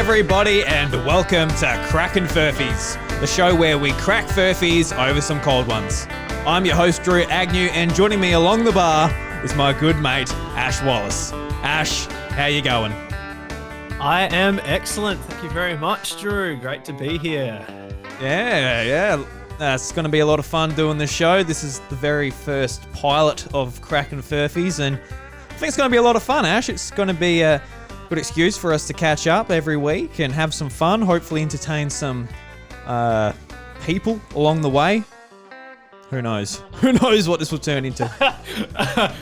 everybody, and welcome to Crackin Furphys, the show where we crack furfies over some cold ones. I'm your host, Drew Agnew, and joining me along the bar is my good mate, Ash Wallace. Ash, how you going? I am excellent. Thank you very much, Drew. Great to be here. Yeah. It's going to be a lot of fun doing this show. This is the very first pilot of Crackin Furphys, and I think it's going to be a lot of fun, Ash. It's going to be a good excuse for us to catch up every week and have some fun, hopefully entertain some people along the way. Who knows? Who knows what this will turn into?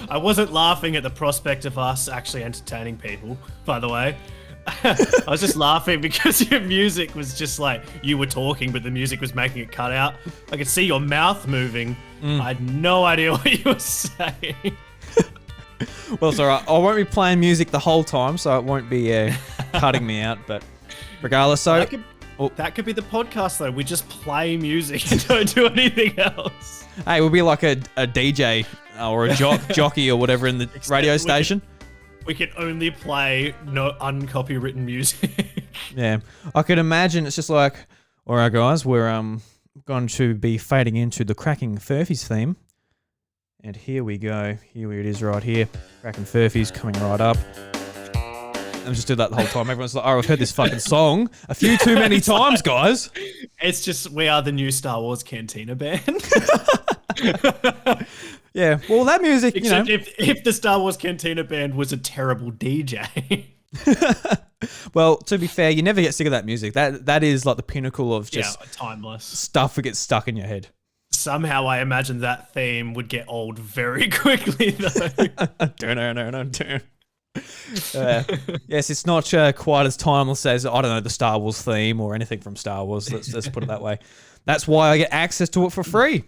I wasn't laughing at the prospect of us actually entertaining people, by the way. I was just laughing because your music was just like, you were talking, but the music was making it cut out. I could see your mouth moving. I had no idea what you were saying. Well, it's all right. I won't be playing music the whole time, so it won't be cutting me out. But regardless, so... That could be the podcast, though. We just play music and don't do anything else. Hey, we'll be like a DJ or a jockey or whatever in the radio station. We can only play no uncopywritten music. Yeah. I could imagine it's just like, all right, guys, we're going to be fading into the Crackin Furphys theme. And here we go. Here it is right here. Crackin Furphys coming right up. And just do that the whole time. Everyone's like, oh, I've heard this fucking song a few too many times, guys. It's just, we are the new Star Wars Cantina band. Yeah, well, that music, Except if the Star Wars Cantina band was a terrible DJ. Well, to be fair, you never get sick of that music. That is like the pinnacle of just timeless stuff that gets stuck in your head. Somehow I imagine that theme would get old very quickly, though. Yes, it's not quite as timeless as, I don't know, the Star Wars theme or anything from Star Wars. Let's put it that way. That's why I get access to it for free.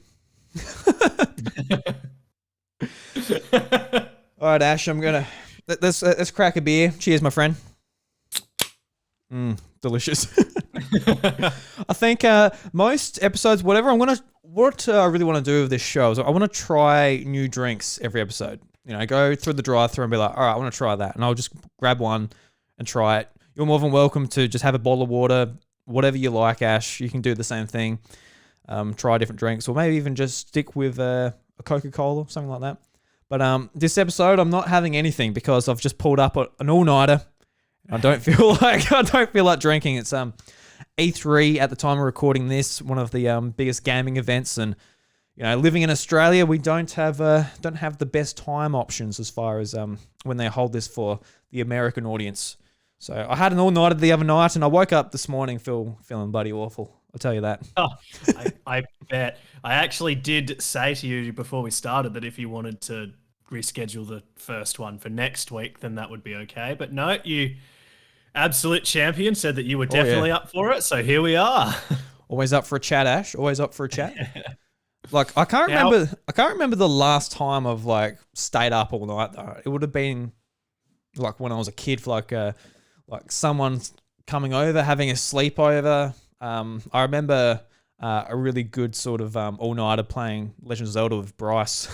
All right, Ash, let's crack a beer. Cheers, my friend. Delicious. I think most episodes, what I really want to do with this show is I want to try new drinks every episode. Go through the drive-thru and be like, all right, I want to try that, and I'll just grab one and try it. You're more than welcome to just have a bottle of water, whatever you like, Ash. You can do the same thing. Try different drinks, or maybe even just stick with a Coca-Cola, something like that. But this episode, I'm not having anything because I've just pulled up an all-nighter. I don't feel like drinking. It's E3 at the time of recording this, one of the biggest gaming events, and living in Australia, we don't have the best time options as far as when they hold this for the American audience. So I had an all-nighter the other night, and I woke up this morning feeling bloody awful. I'll tell you that. Oh, I bet. I actually did say to you before we started that if you wanted to reschedule the first one for next week, then that would be okay. But no, you absolute champion said that you were definitely up for it. So here we are. Always up for a chat, Ash. Always up for a chat. Like I can't remember the last time I've like stayed up all night though. It would have been like when I was a kid, for like someone coming over, having a sleepover. I remember a really good sort of all-nighter playing Legend of Zelda with Bryce.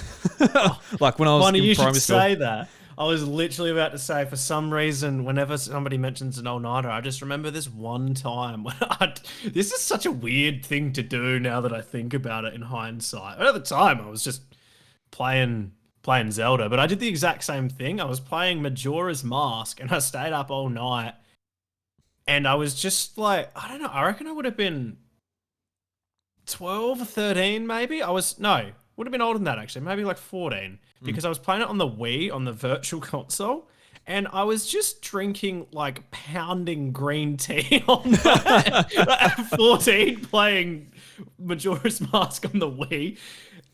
Like when I was in primary school. You should say that. I was literally about to say, for some reason, whenever somebody mentions an all-nighter, I just remember this one time. This is such a weird thing to do now that I think about it in hindsight. But at the time, I was just playing Zelda, but I did the exact same thing. I was playing Majora's Mask, and I stayed up all night. And I was just like, I don't know, I reckon I would have been 12 or 13 maybe. Would have been older than that actually, maybe like 14. Because I was playing it on the Wii, on the virtual console. And I was just drinking, like, pounding green tea on that. At 14, playing Majora's Mask on the Wii.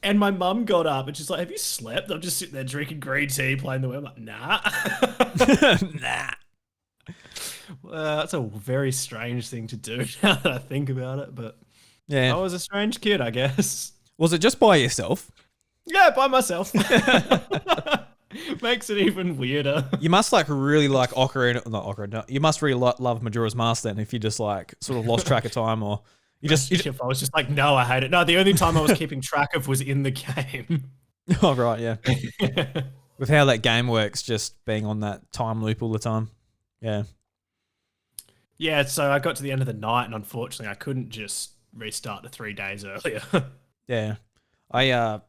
And my mum got up and she's like, have you slept? I'm just sitting there drinking green tea, playing the Wii. I'm like, nah. Nah. That's a very strange thing to do now that I think about it, but yeah, I was a strange kid, I guess. Was it just by yourself? Yeah, by myself. Makes it even weirder. You must really like Ocarina. You must really love Majora's Mask then, if you just like sort of lost track of time, or I was just like, no, I hate it. No, the only time I was keeping track of was in the game. Oh right, yeah. With how that game works, just being on that time loop all the time. Yeah. Yeah, so I got to the end of the night, and unfortunately, I couldn't just restart the 3 days earlier. Yeah. I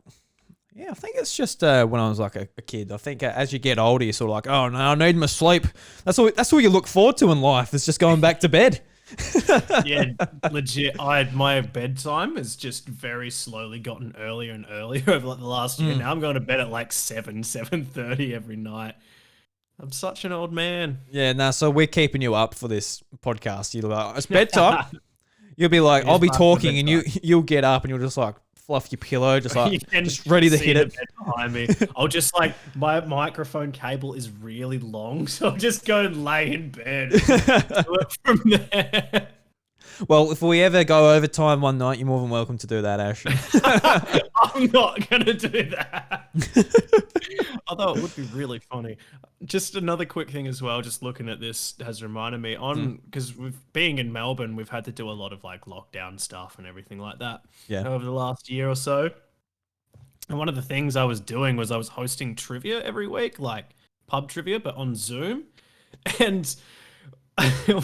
think it's just when I was like a kid. I think as you get older, you're sort of like, oh no, I need my sleep. That's all you look forward to in life is just going back to bed. Yeah, legit. My bedtime has just very slowly gotten earlier and earlier over like the last year. Now I'm going to bed at like 7:30 every night. I'm such an old man. Yeah, no, so we're keeping you up for this podcast. You're like, it's bedtime. You'll be like, It I'll is be past my talking and bedtime. you'll get up and you'll just like fluff your pillow, just You like can just ready to see hit the it. bed behind me. I'll just like my microphone cable is really long, so I'll just go and lay in bed. Do it from there. Well, if we ever go overtime one night, you're more than welcome to do that, Ash. I'm not gonna do that. Although it would be really funny. Just another quick thing as well, just looking at this has reminded me on because we've being in Melbourne, we've had to do a lot of like lockdown stuff and everything like that over the last year or so. And one of the things I was doing was I was hosting trivia every week, like pub trivia, but on Zoom. And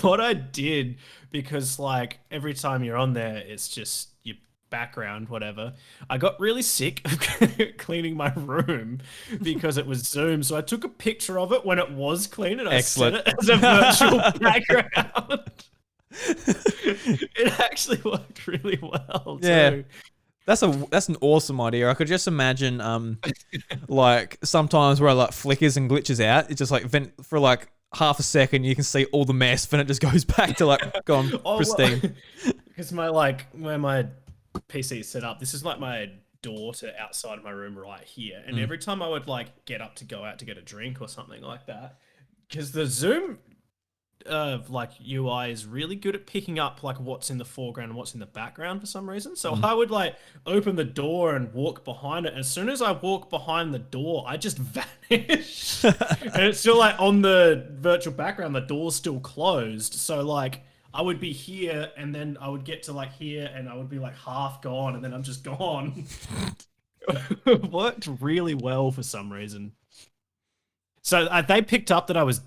what I did, because like every time you're on there, it's just your background, whatever. I got really sick of cleaning my room because it was Zoom. So I took a picture of it when it was clean and I set it as a virtual background. It actually worked really well. Yeah. Too. That's an awesome idea. I could just imagine like sometimes where it like flickers and glitches out, it's just like for like half a second you can see all the mess, then it just goes back to like gone pristine. Because where my PC is set up, this is like my door to outside of my room right here. And every time I would like get up to go out to get a drink or something like that, because the Zoom like UI is really good at picking up like what's in the foreground and what's in the background for some reason. So I would like open the door and walk behind it. And as soon as I walk behind the door, I just vanish. And it's still like on the virtual background, the door's still closed. So like I would be here and then I would get to like here and I would be like half gone and then I'm just gone. It worked really well for some reason. So they picked up that I was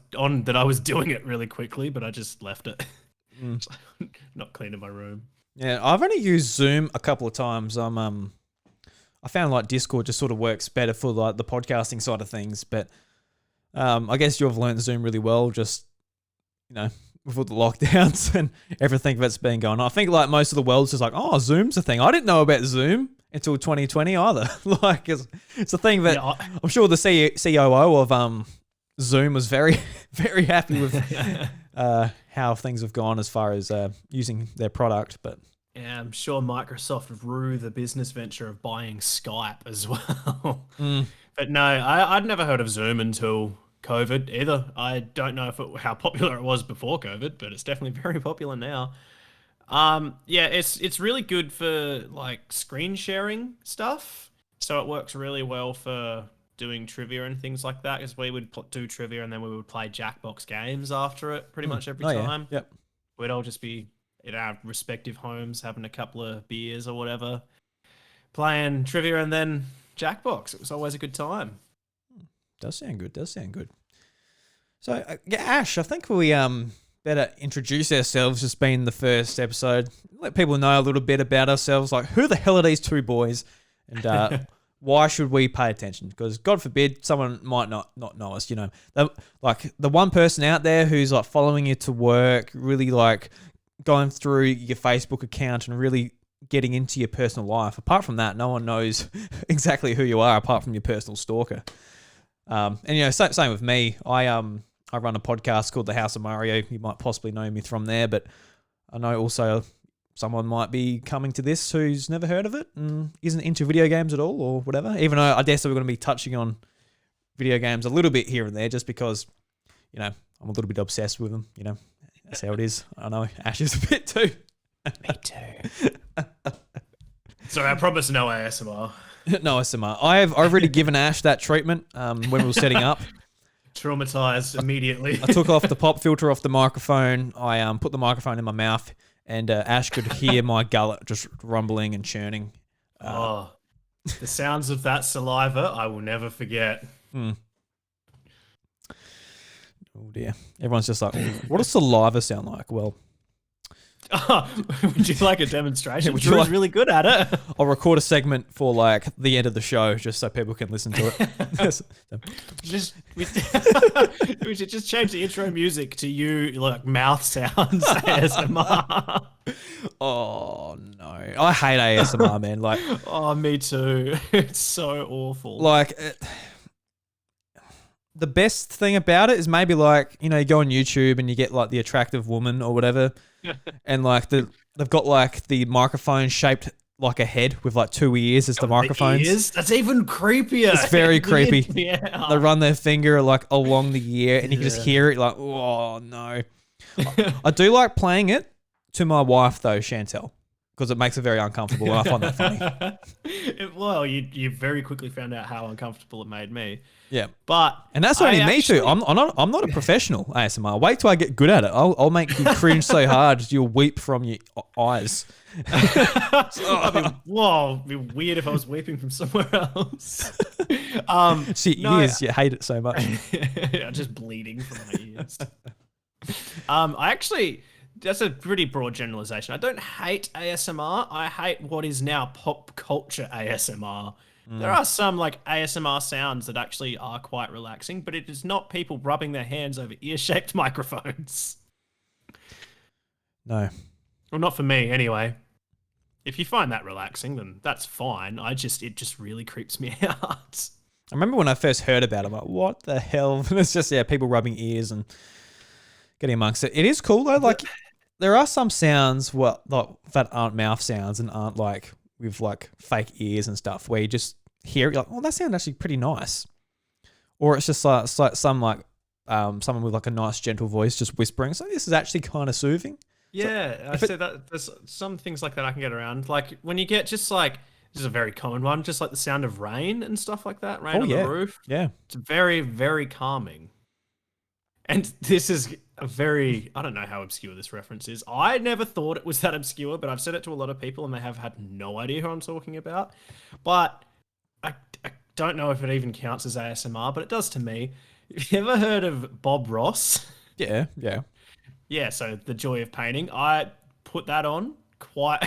doing it really quickly, but I just left it. Not cleaning my room. Yeah, I've only used Zoom a couple of times. I found like Discord just sort of works better for like the podcasting side of things, but I guess you've learned Zoom really well, just with all the lockdowns and everything that's been going on. I think like most of the world's just like, oh, Zoom's a thing. I didn't know about Zoom until 2020 either. Like it's a thing that I'm sure the COO of Zoom was very, very happy with how things have gone as far as using their product. But yeah, I'm sure Microsoft rue the business venture of buying Skype as well. But no, I'd never heard of Zoom until COVID either. I don't know how popular it was before COVID, but it's definitely very popular now. Yeah, it's really good for like screen sharing stuff. So it works really well for doing trivia and things like that, because we would do trivia and then we would play Jackbox games after it pretty much every time. Yeah. Yep. We'd all just be in our respective homes having a couple of beers or whatever, playing trivia and then Jackbox. It was always a good time. Does sound good. So yeah, Ash, I think we better introduce ourselves, just being the first episode. Let people know a little bit about ourselves, like who the hell are these two boys, and why should we pay attention? Because God forbid someone might not know us. Like the one person out there who's like following you to work, really like going through your Facebook account and really getting into your personal life. Apart from that, no one knows exactly who you are apart from your personal stalker. And same with me. I run a podcast called The House of Mario. You might possibly know me from there, but I know also someone might be coming to this who's never heard of it and isn't into video games at all or whatever. Even though I guess we're going to be touching on video games a little bit here and there just because, I'm a little bit obsessed with them. That's how it is. I know Ash is a bit too. Me too. Sorry, I promise no ASMR. No ASMR. I've already given Ash that treatment when we were setting up. Traumatized immediately. I took off the pop filter off the microphone. I put the microphone in my mouth, and Ash could hear my gullet just rumbling and churning. The sounds of that saliva, I will never forget. Oh dear. Everyone's just like, what does saliva sound like? Well, would you like a demonstration? Would you Drew's like- really good at it. I'll record a segment for like the end of the show just so people can listen to it. We should just change the intro music to you like mouth sounds ASMR. Oh no. I hate ASMR, man. Like, Oh, me too. It's so awful. like the best thing about it is maybe like, you go on YouTube and you get like the attractive woman or whatever, and like they've got like the microphone shaped like a head with like 2 ears as the microphones. Ears? That's even creepier. It's very It creepy. weirds me out. They run their finger like along the ear, and you can just hear it like, oh no. I do like playing it to my wife though, Chantel, because it makes it very uncomfortable, and I find that funny. Well, you very quickly found out how uncomfortable it made me. Yeah, But and that's only me too. I'm not a professional ASMR. Wait till I get good at it. I'll make you cringe so hard you'll weep from your eyes. It'd be weird if I was weeping from somewhere else. See, no, ears, you hate it so much. I'm just bleeding from my ears. I actually, that's a pretty broad generalization. I don't hate ASMR. I hate what is now pop culture ASMR. There are some like ASMR sounds that actually are quite relaxing, but it is not people rubbing their hands over ear-shaped microphones. No. Well, not for me anyway. If you find that relaxing, then that's fine. It just really creeps me out. I remember when I first heard about it, I'm like, what the hell? And it's just, people rubbing ears and getting amongst it. It is cool though. Like, there are some sounds that aren't mouth sounds and aren't like with like fake ears and stuff where you just hear it, you're like, oh, that sounds actually pretty nice. Or it's just like someone with like a nice gentle voice just whispering. So this is actually kind of soothing. Yeah, I say that there's some things like that I can get around. Like when you get just like, this is a very common one, just like the sound of rain and stuff like that, rain on the roof. Yeah. It's very, very calming. And this is a very, I don't know how obscure this reference is. I never thought it was that obscure, but I've said it to a lot of people and they have had no idea who I'm talking about. But I don't know if it even counts as ASMR, but it does to me. Have you ever heard of Bob Ross? Yeah. Yeah, so The Joy of Painting. I put that on quite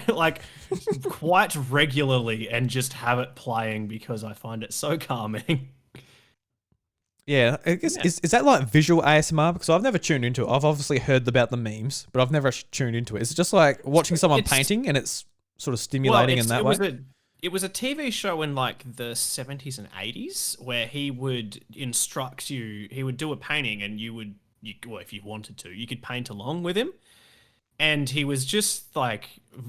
regularly and just have it playing because I find it so calming. Yeah, I guess, is that like visual ASMR? Because I've never tuned into it. I've obviously heard about the memes, but I've never tuned into it. Is it just like watching someone painting and it's sort of stimulating in that way? It was a TV show in like the 70s and 80s where he would instruct you. He would do a painting and well, if you wanted to, you could paint along with him. And he was just like,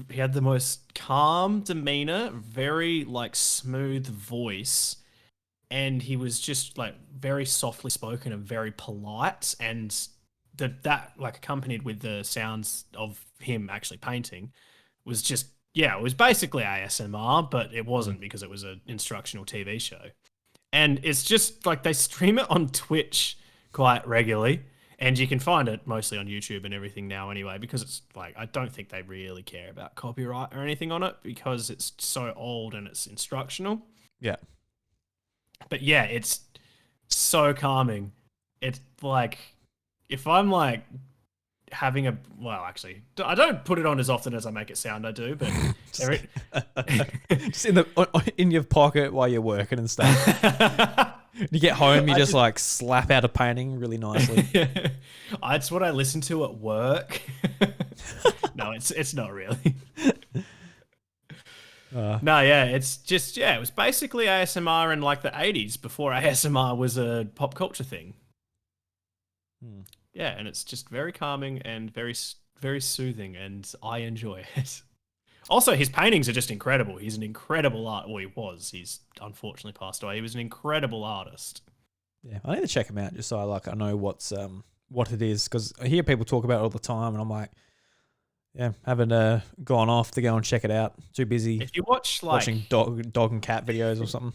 he had the most calm demeanor, very like smooth voice. And he was just like very softly spoken and very polite. And that like accompanied with the sounds of him actually painting was just, it was basically ASMR, but it wasn't because it was an instructional TV show. And it's just like they stream it on Twitch quite regularly. And you can find it mostly on YouTube and everything now anyway, because it's like, I don't think they really care about copyright or anything on it because it's so old and it's instructional. Yeah. But yeah, it's so calming. It's like, if I'm like having actually, I don't put it on as often as I make it sound I do, but just in your pocket while you're working and stuff. You get home, you just like slap out a painting really nicely. It's what I listen to at work. No, it's not really. It's just, it was basically ASMR in like the 80s before ASMR was a pop culture thing. Yeah, and it's just very calming and very, very soothing, and I enjoy it. Also, his paintings are just incredible. He's an incredible he was. He's unfortunately passed away. He was an incredible artist. Yeah, I need to check him out just so I know what it is, because I hear people talk about it all the time, and I'm like, haven't gone off to go and check it out. Too busy. If you watch watching dog and cat videos or something.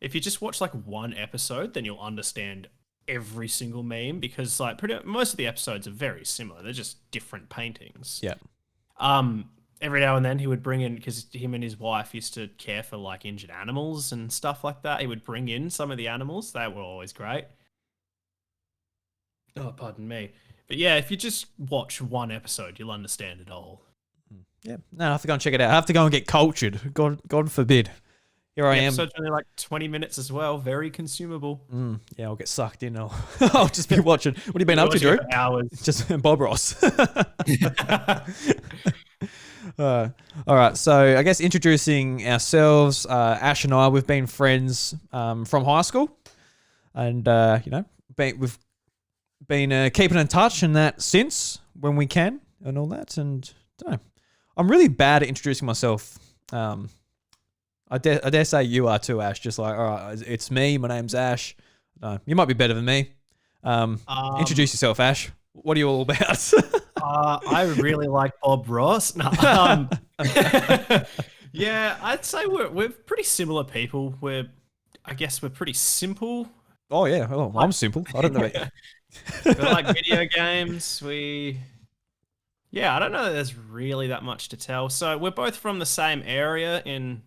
If you just watch like one episode, then you'll understand every single meme, because like most of the episodes are very similar. They're just different paintings. Yeah. Every now and then he would bring in, because him and his wife used to care for like injured animals and stuff like that. He would bring in some of the animals. They were always great. Oh, pardon me. But yeah, if you just watch one episode, you'll understand it all. Yeah. No, I have to go and check it out. I have to go and get cultured. God forbid. Here I am. Episode's only like 20 minutes as well. Very consumable. Yeah, I'll get sucked in. I'll just be watching. What have you been up to, Drew? Hours. Just Bob Ross. All right. So I guess introducing ourselves, Ash and I, we've been friends from high school, and we've been keeping in touch and that since when we can and all that. And I don't know, I'm really bad at introducing myself. I dare say you are too, Ash. Just like, all right, it's me. My name's Ash. You might be better than me. Introduce yourself, Ash. What are you all about? I really like Bob Ross. No, yeah, I'd say we're pretty similar people. I guess we're pretty simple. Oh yeah, I'm simple. I don't know. We like video games. I don't know that there's really that much to tell. So we're both from the same area in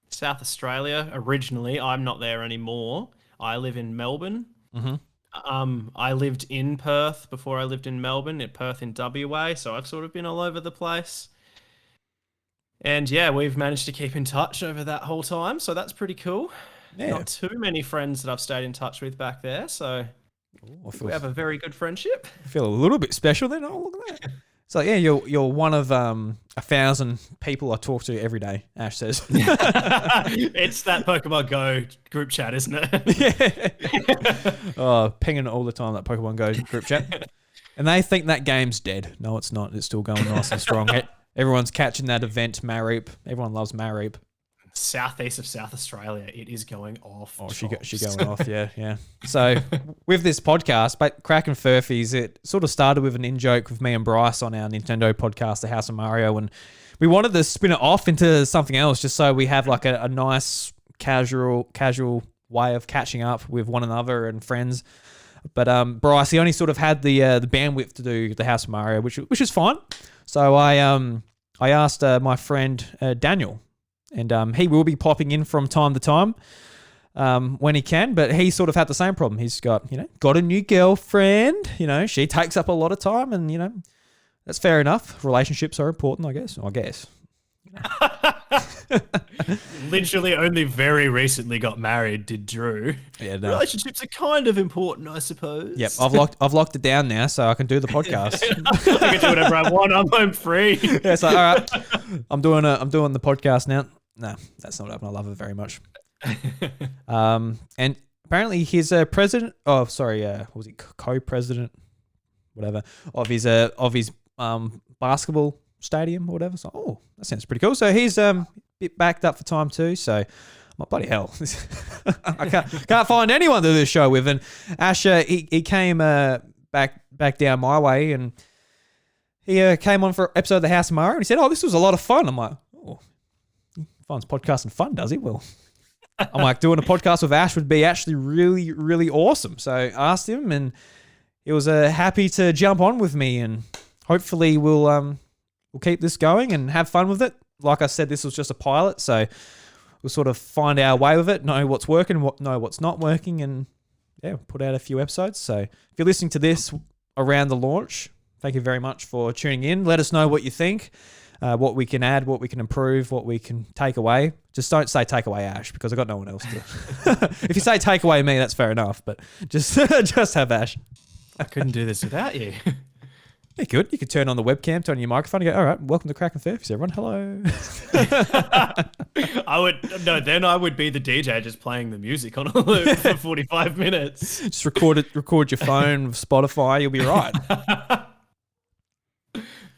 South Australia originally. I'm not there anymore. I live in Melbourne. Mm-hmm. I lived in Perth before I lived in Melbourne, at Perth in WA, so I've sort of been all over the place. And yeah, we've managed to keep in touch over that whole time, so that's pretty cool. Yeah. Not too many friends that I've stayed in touch with back there, so we have a very good friendship. I feel a little bit special then. Oh, look at that. So yeah, you're one of 1,000 people I talk to every day, Ash says. It's that Pokemon Go group chat, isn't it? Yeah. Pinging all the time, that Pokemon Go group chat. And they think that game's dead. No, it's not. It's still going nice and strong. Everyone's catching that event, Mareep. Everyone loves Mareep. Southeast of South Australia, it is going off. Oh, she going off, yeah. So with this podcast, but Crackin Furphys, it sort of started with an in-joke with me and Bryce on our Nintendo podcast, The House of Mario, and we wanted to spin it off into something else just so we have like a nice casual way of catching up with one another and friends. But Bryce, he only sort of had the bandwidth to do The House of Mario, which is fine. So I asked my friend Daniel, and he will be popping in from time to time when he can, but he sort of had the same problem. He's got a new girlfriend. She takes up a lot of time, and that's fair enough. Relationships are important, I guess. Literally only very recently got married, did Drew. Yeah, no. Relationships are kind of important, I suppose. Yep, I've locked it down now, so I can do the podcast. I can do whatever I want. I'm home free. Yeah, so all right, I'm doing the podcast now. No, that's not happening. I love it very much. And apparently he's a president. Oh, sorry. Was he co-president? Whatever of his basketball stadium or whatever. So, that sounds pretty cool. So he's a bit backed up for time too. So I'm like, bloody hell, I can't find anyone to do this show with. And Ash, he came back down my way, and he came on for an episode of The House of Mario, and he said, "Oh, this was a lot of fun." I'm like, "Oh, he finds podcasting fun, does he?" Well, I'm like, doing a podcast with Ash would be actually really, really awesome. So I asked him, and he was happy to jump on with me, and hopefully we'll keep this going and have fun with it. Like I said, this was just a pilot, so we'll sort of find our way with it, know what's working, know what's not working, and yeah, put out a few episodes. So if you're listening to this around the launch, thank you very much for tuning in. Let us know what you think, what we can add, what we can improve, what we can take away. Just don't say take away Ash, because I've got no one else to. If you say take away me, that's fair enough, but just have Ash. I couldn't do this without you. You could. You could turn on the webcam, turn on your microphone, and go, all right, welcome to Crackin Furphys, everyone. Hello. Then I would be the DJ just playing the music on a loop for 45 minutes. Just record your phone with Spotify, you'll be right.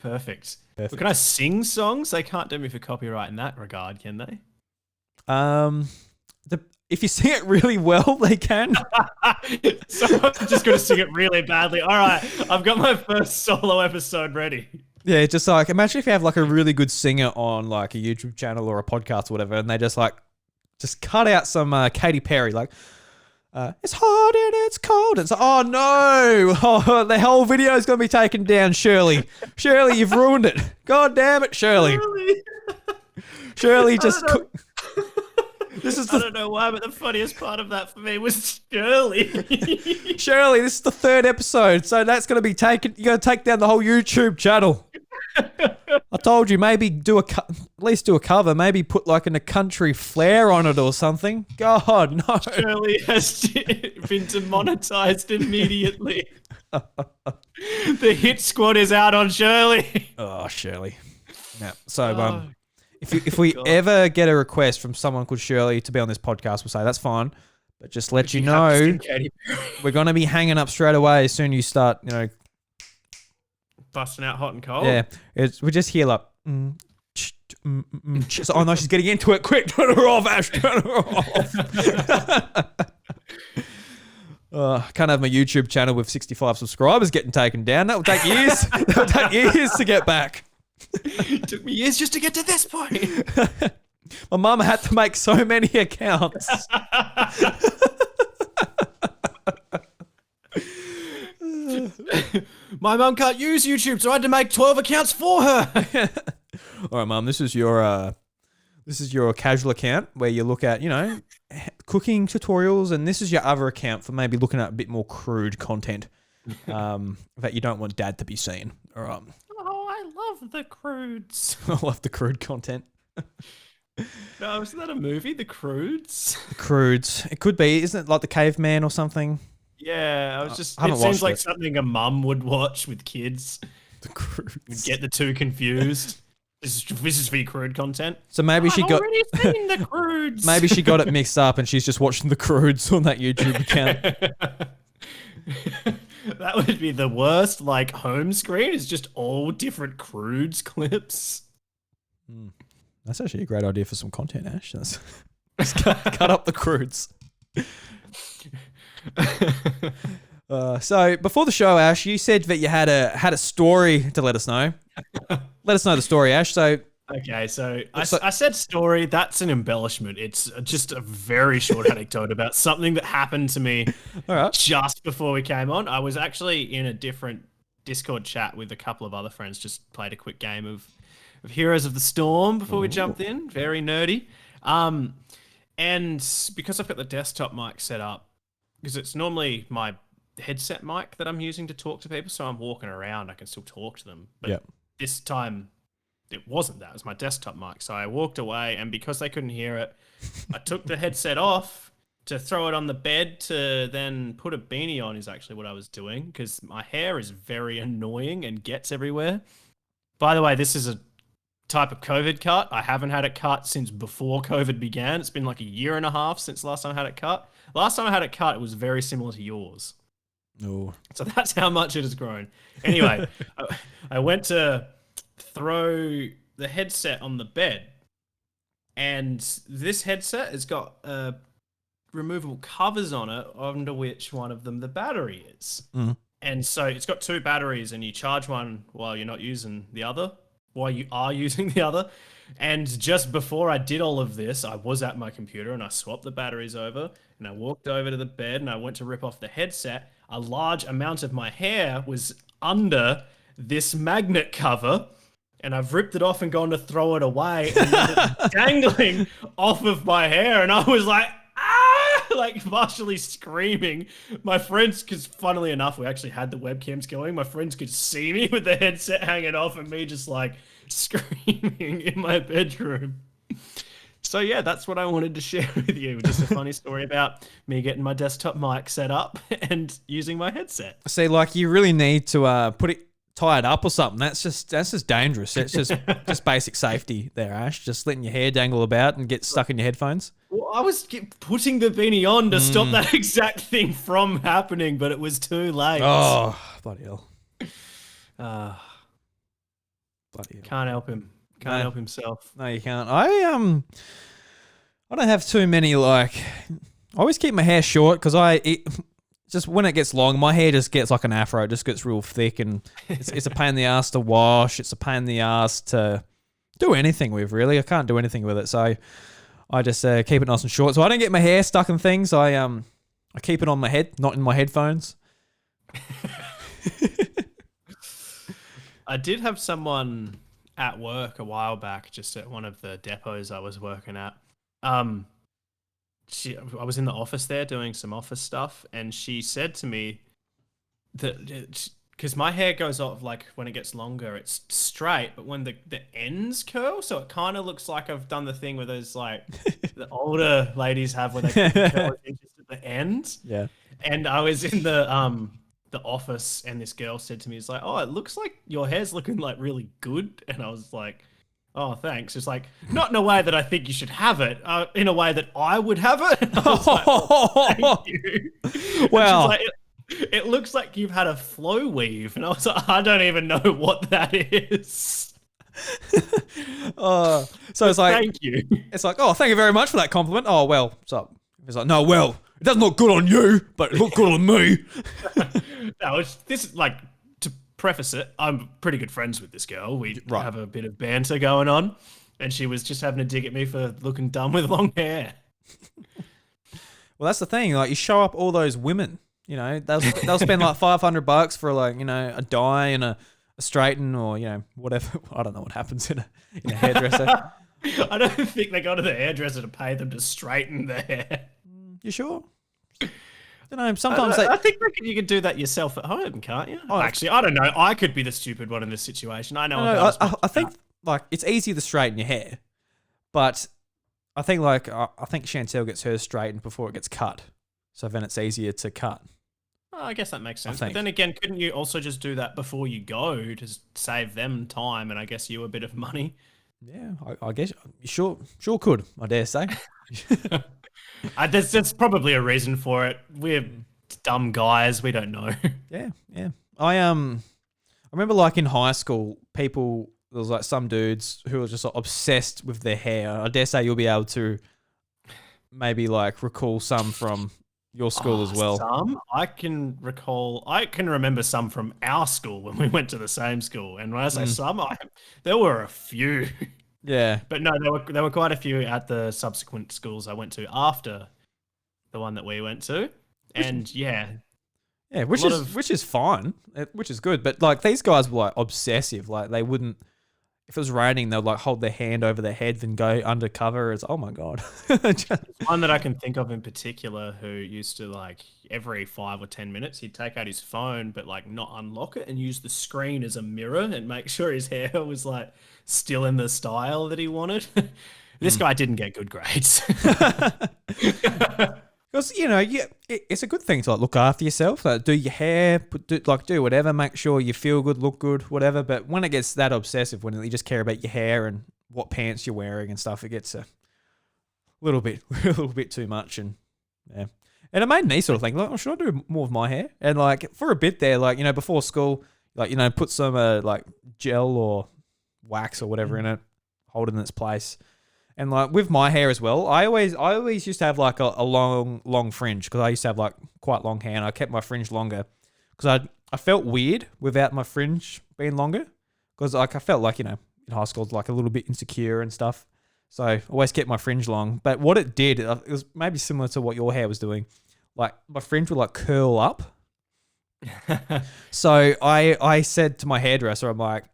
Perfect. Well, can I sing songs? They can't do me for copyright in that regard, can they? If you sing it really well, they can. So I'm just going to sing it really badly. All right, I've got my first solo episode ready. Yeah, just like, imagine if you have like a really good singer on like a YouTube channel or a podcast or whatever, and they just cut out some Katy Perry, like, it's hot and it's cold. It's like, oh no, the whole video is going to be taken down, Shirley. Shirley, you've ruined it. God damn it, Shirley. Shirley just... This is I don't know why, but the funniest part of that for me was Shirley. Shirley, this is the 3rd episode, so that's going to be taken. You got to take down the whole YouTube channel. I told you, maybe at least do a cover. Maybe put like a country flair on it or something. God, no. Shirley has been demonetized immediately. The hit squad is out on Shirley. Oh, Shirley. Yeah. So, if we ever get a request from someone called Shirley to be on this podcast, we'll say that's fine. But just let you know, we're going to be hanging up straight away as soon as you start, busting out hot and cold. Yeah, we just hear like. So, oh no, she's getting into it. Quick, turn her off, Ash. Turn her off. I can't have my YouTube channel with 65 subscribers getting taken down. That will take years. That will take years to get back. It took me years just to get to this point. My mum had to make so many accounts. My mum can't use YouTube, so I had to make 12 accounts for her. All right, Mum, this is your casual account where you look at, cooking tutorials, and this is your other account for maybe looking at a bit more crude content that you don't want Dad to be seeing. All right. Oh, I love the crudes. I love the crude content. No, isn't that a movie, The Crudes? The Crudes. It could be. Isn't it like The Caveman or something? Yeah, I was just. I It seems like it. something a mum would watch with kids. The Crudes. You'd get the two confused. This is for your crude content. So maybe she got. Already seen The Crudes. Maybe she got it mixed up and she's just watching The Crudes on that YouTube account. That would be the worst. Like home screen is just all different Crudes clips. That's actually a great idea for some content, Ash. Just cut up The Crudes. So before the show, Ash, you said that you had a story to let us know. Let us know the story, Ash. So okay, so I said story. That's an embellishment. It's just a very short anecdote about something that happened to me just before we came on. I was actually in a different Discord chat with a couple of other friends. Just played a quick game of Heroes of the Storm before we jumped in. Very nerdy. And because I've got the desktop mic set up, because it's normally my headset mic that I'm using to talk to people, so I'm walking around, I can still talk to them. But this time, it wasn't that. It was my desktop mic. So I walked away, and because they couldn't hear it, I took the headset off to throw it on the bed to then put a beanie on is actually what I was doing, because my hair is very annoying and gets everywhere. By the way, this is a type of COVID cut. I haven't had it cut since before COVID began. It's been like a year and a half since last time I had it cut. Last time I had it cut, it was very similar to yours. Oh. So that's how much it has grown. Anyway, I went to throw the headset on the bed, and this headset has got removable covers on it, under which one of them the battery is. And so it's got two batteries, and you charge one while you're not using the other, while you are using the other. And just before I did all of this, I was at my computer and I swapped the batteries over, and I walked over to the bed and I went to rip off the headset. A large amount of my hair was under this magnet cover, and I've ripped it off and gone to throw it away, and it's dangling off of my hair, and I was like, ah, like partially screaming. My friends, because funnily enough, we actually had the webcams going, my friends could see me with the headset hanging off and me just like screaming in my bedroom. So yeah, that's what I wanted to share with you. Just a funny story about me getting my desktop mic set up and using my headset. See, like you really need to tie it up or something. That's just dangerous. It's just basic safety there, Ash. Just letting your hair dangle about and get stuck in your headphones. Well, I was putting the beanie on to stop that exact thing from happening, but it was too late. Oh, bloody hell. Bloody hell. Can't help him. Can't help himself. No, you can't. I don't have too many, like, I always keep my hair short because just when it gets long, my hair just gets like an afro. It just gets real thick, and it's a pain in the ass to wash. It's a pain in the ass to do anything with, really. I can't do anything with it. So I just keep it nice and short. So I don't get my hair stuck in things. I keep it on my head, not in my headphones. I did have someone at work a while back, just at one of the depots I was working at. I was in the office there doing some office stuff, and she said to me that because my hair goes off like when it gets longer, it's straight, but when the ends curl, so it kind of looks like I've done the thing where those like the older ladies have where they curl just at the end. Yeah. And I was in the office, and this girl said to me, "It's like, oh, it looks like your hair's looking like really good," and I was like, "Oh, thanks." It's like, not in a way that I think you should have it, in a way that I would have it. And I was like, oh, thank you. Well, like, it looks like you've had a flow weave, and I was like, I don't even know what that is. So it's like, thank you. It's like, oh, thank you very much for that compliment. Oh, well, so it's like, no, well, it doesn't look good on you, but it looked good on me. No, this is like, to preface it, I'm pretty good friends with this girl. We have a bit of banter going on, and she was just having a dig at me for looking dumb with long hair. Well, that's the thing. Like, you show up all those women, you know, they'll spend like $500 for like, you know, a dye and a straighten, or, you know, whatever. I don't know what happens in a hairdresser. I don't think they go to the hairdresser to pay them to straighten their hair. You sure? I don't know. Sometimes I think you could do that yourself at home, can't you? Oh, actually, I don't know. I could be the stupid one in this situation. I know. I think like it's easy to straighten your hair, but I think Chantel gets hers straightened before it gets cut, so then it's easier to cut. Oh, I guess that makes sense. But then again, couldn't you also just do that before you go to save them time and I guess you a bit of money? Yeah, I guess you sure could. I dare say. There's probably a reason for it. We're dumb guys. We don't know. Yeah. I remember like in high school, there was like some dudes who were just like, obsessed with their hair. I dare say you'll be able to maybe like recall some from your school as well. Some I can remember some from our school when we went to the same school. And when I say some, there were a few. Yeah. But no, there were quite a few at the subsequent schools I went to after the one that we went to. And yeah, which is fine, which is good. But like these guys were like obsessive. Like they wouldn't, if it was raining, they'd like hold their hand over their head and go undercover. It's oh my god. One that I can think of in particular who used to like every 5 or 10 minutes he'd take out his phone but like not unlock it and use the screen as a mirror and make sure his hair was like still in the style that he wanted. This guy didn't get good grades. Because, you know, it's a good thing to like look after yourself. Like, do your hair, do whatever, make sure you feel good, look good, whatever. But when it gets that obsessive, when you just care about your hair and what pants you're wearing and stuff, it gets a little bit too much. And yeah, and it made me sort of think, like, oh, should I do more of my hair? And like for a bit there, like, you know, before school, like, you know, put some like gel or wax or whatever in it, hold it in its place. And like with my hair as well, I always used to have like a long fringe because I used to have like quite long hair and I kept my fringe longer because I felt weird without my fringe being longer because like I felt like, you know, in high school I was like a little bit insecure and stuff. So I always kept my fringe long. But what it did, it was maybe similar to what your hair was doing. Like my fringe would like curl up. So I said to my hairdresser, I'm like,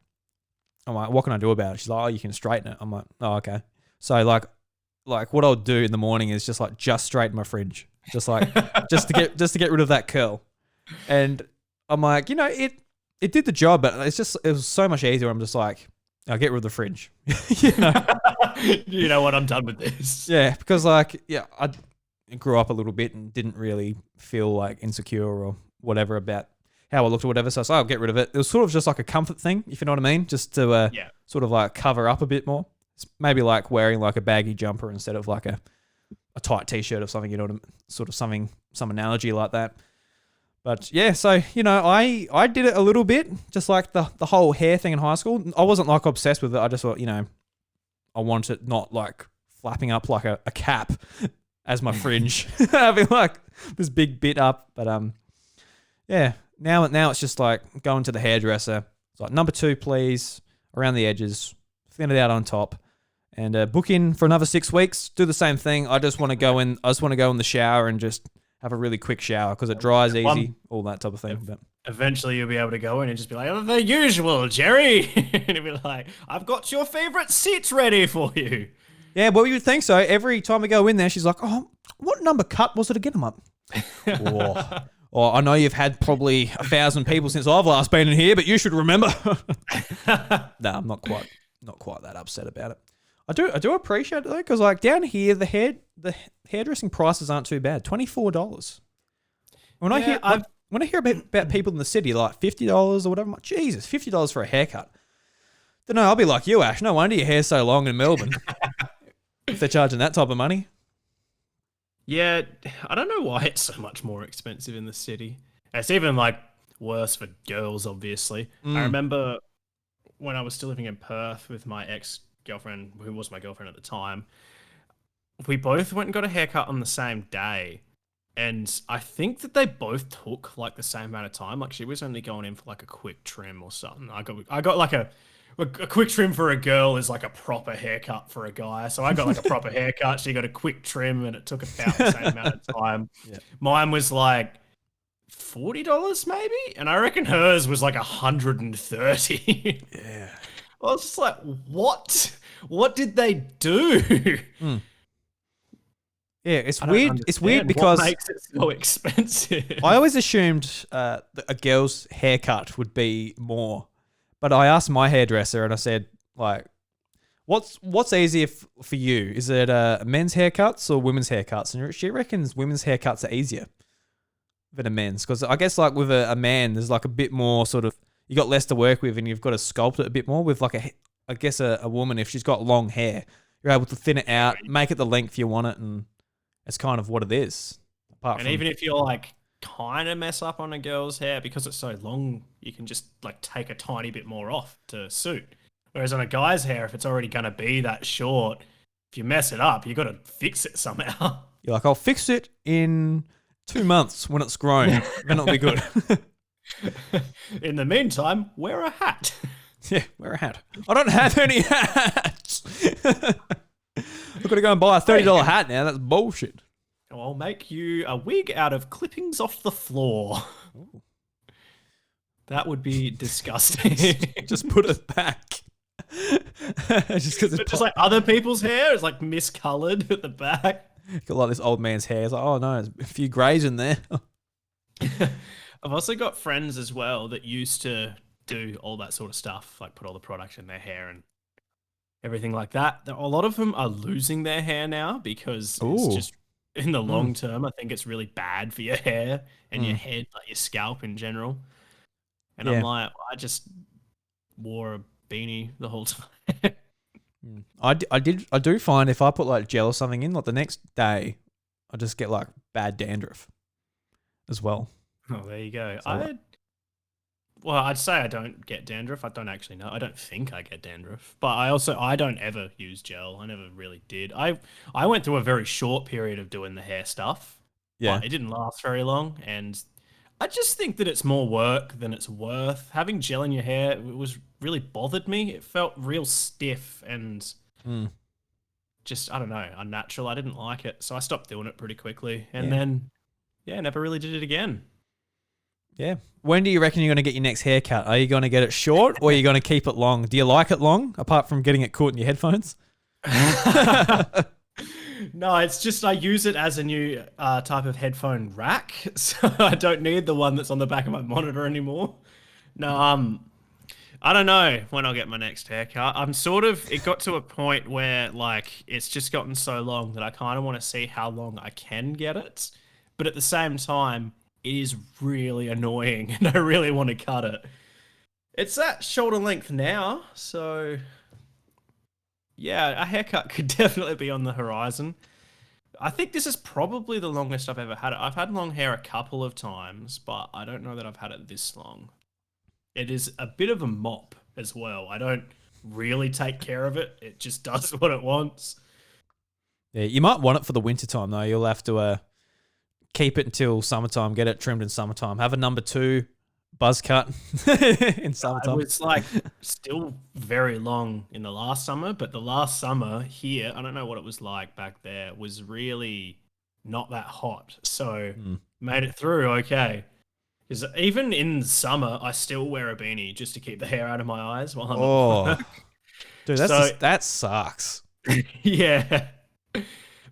what can I do about it? She's like, oh, you can straighten it. I'm like, oh, okay. So like what I'll do in the morning is just straighten my fringe, just to get rid of that curl. And I'm like, you know, it did the job, but it was so much easier. I'm just like, I'll get rid of the fringe. You know, you know what? I'm done with this. Yeah, because like, yeah, I grew up a little bit and didn't really feel like insecure or whatever about how I looked or whatever. So I was like, I'll get rid of it. It was sort of just like a comfort thing, if you know what I mean, just to sort of like cover up a bit more. It's maybe like wearing like a baggy jumper instead of like a tight t-shirt or something, you know what I mean? Sort of some analogy like that. But yeah, so, you know, I did it a little bit, just like the whole hair thing in high school. I wasn't like obsessed with it. I just thought, you know, I wanted it not like flapping up like a cap as my fringe. Having like this big bit up. But yeah, now it's just like going to the hairdresser. It's like number 2, please, around the edges, thin it out on top. And book in for another 6 weeks. Do the same thing. I just want to go in the shower and just have a really quick shower because it dries easy, all that type of thing. But eventually you'll be able to go in and just be like, oh, the usual, Jerry. And it'll be like, I've got your favorite seats ready for you. Yeah, well, you would think so. Every time we go in there, she's like, oh, what number cut was it again? I'm like, oh. Oh, I know you've had probably 1,000 people since I've last been in here, but you should remember. No, I'm not quite that upset about it. I do appreciate it though, because like down here, the hairdressing prices aren't too bad. $24. When I hear about people in the city like $50 or whatever, I'm like, Jesus, $50 for a haircut. Then I'll be like you, Ash. No wonder your hair's so long in Melbourne. If they're charging that type of money. Yeah, I don't know why it's so much more expensive in the city. It's even like worse for girls, obviously. I remember when I was still living in Perth with my ex-girlfriend, who was my girlfriend at the time, we both went and got a haircut on the same day. And I think that they both took like the same amount of time. Like she was only going in for like a quick trim or something. I got like a quick trim for a girl is like a proper haircut for a guy. So I got like a proper haircut. She got a quick trim and it took about the same amount of time. Yeah. Mine was like $40 maybe. And I reckon hers was like $130. Yeah. I was just like, what? What did they do? Yeah, it's weird. It's weird because what makes it so expensive. I always assumed that a girl's haircut would be more. But I asked my hairdresser and I said, like, what's easier for you? Is it men's haircuts or women's haircuts? And she reckons women's haircuts are easier than a men's. Because I guess like with a man, there's like a bit more sort of, you got less to work with and you've got to sculpt it a bit more. With like I guess a woman, if she's got long hair, you're able to thin it out, make it the length you want it, and it's kind of what it is. Even if you're like kind of mess up on a girl's hair, because it's so long, you can just like take a tiny bit more off to suit. Whereas on a guy's hair, if it's already going to be that short, if you mess it up, you got to fix it somehow. You're like, I'll fix it in 2 months when it's grown. Then it'll be good. In the meantime, wear a hat. Yeah, wear a hat. I don't have any hats. I've got to go and buy a $30 hat now. That's bullshit. I'll make you a wig out of clippings off the floor. Ooh. That would be disgusting. Just put it back. Just because it's just like other people's hair is like miscolored at the back. Got like this old man's hair. It's like, oh no, there's a few greys in there. I've also got friends as well that used to do all that sort of stuff, like put all the product in their hair and everything like that. A lot of them are losing their hair now because it's just in the long term, I think it's really bad for your hair and your head, like your scalp in general. And I'm like, I just wore a beanie the whole time. I do find if I put like gel or something in, like the next day, I just get like bad dandruff as well. Oh, there you go. I'd say I don't get dandruff. I don't actually know. I don't think I get dandruff, but I don't ever use gel. I never really did. I went through a very short period of doing the hair stuff. Yeah, but it didn't last very long, and I just think that it's more work than it's worth. Having gel in your hair, it was really bothered me. It felt real stiff and just, I don't know, unnatural. I didn't like it, so I stopped doing it pretty quickly, and then never really did it again. Yeah. When do you reckon you're going to get your next haircut? Are you going to get it short or are you going to keep it long? Do you like it long, apart from getting it caught in your headphones? No, it's just I use it as a new type of headphone rack, so I don't need the one that's on the back of my monitor anymore. No, I don't know when I'll get my next haircut. It got to a point where like it's just gotten so long that I kind of want to see how long I can get it, but at the same time, it is really annoying and I really want to cut it. It's at shoulder length now, so yeah, a haircut could definitely be on the horizon. I think this is probably the longest I've ever had it. I've had long hair a couple of times, but I don't know that I've had it this long. It is a bit of a mop as well. I don't really take care of it. It just does what it wants. Yeah, you might want it for the winter time though. You'll have to keep it until summertime, get it trimmed in summertime. Have a number 2 buzz cut in summertime. It's like still very long in the last summer, but the last summer here, I don't know what it was like back there, was really not that hot. So made it through okay. Because even in summer, I still wear a beanie just to keep the hair out of my eyes while I'm at work. Dude, that sucks. Yeah.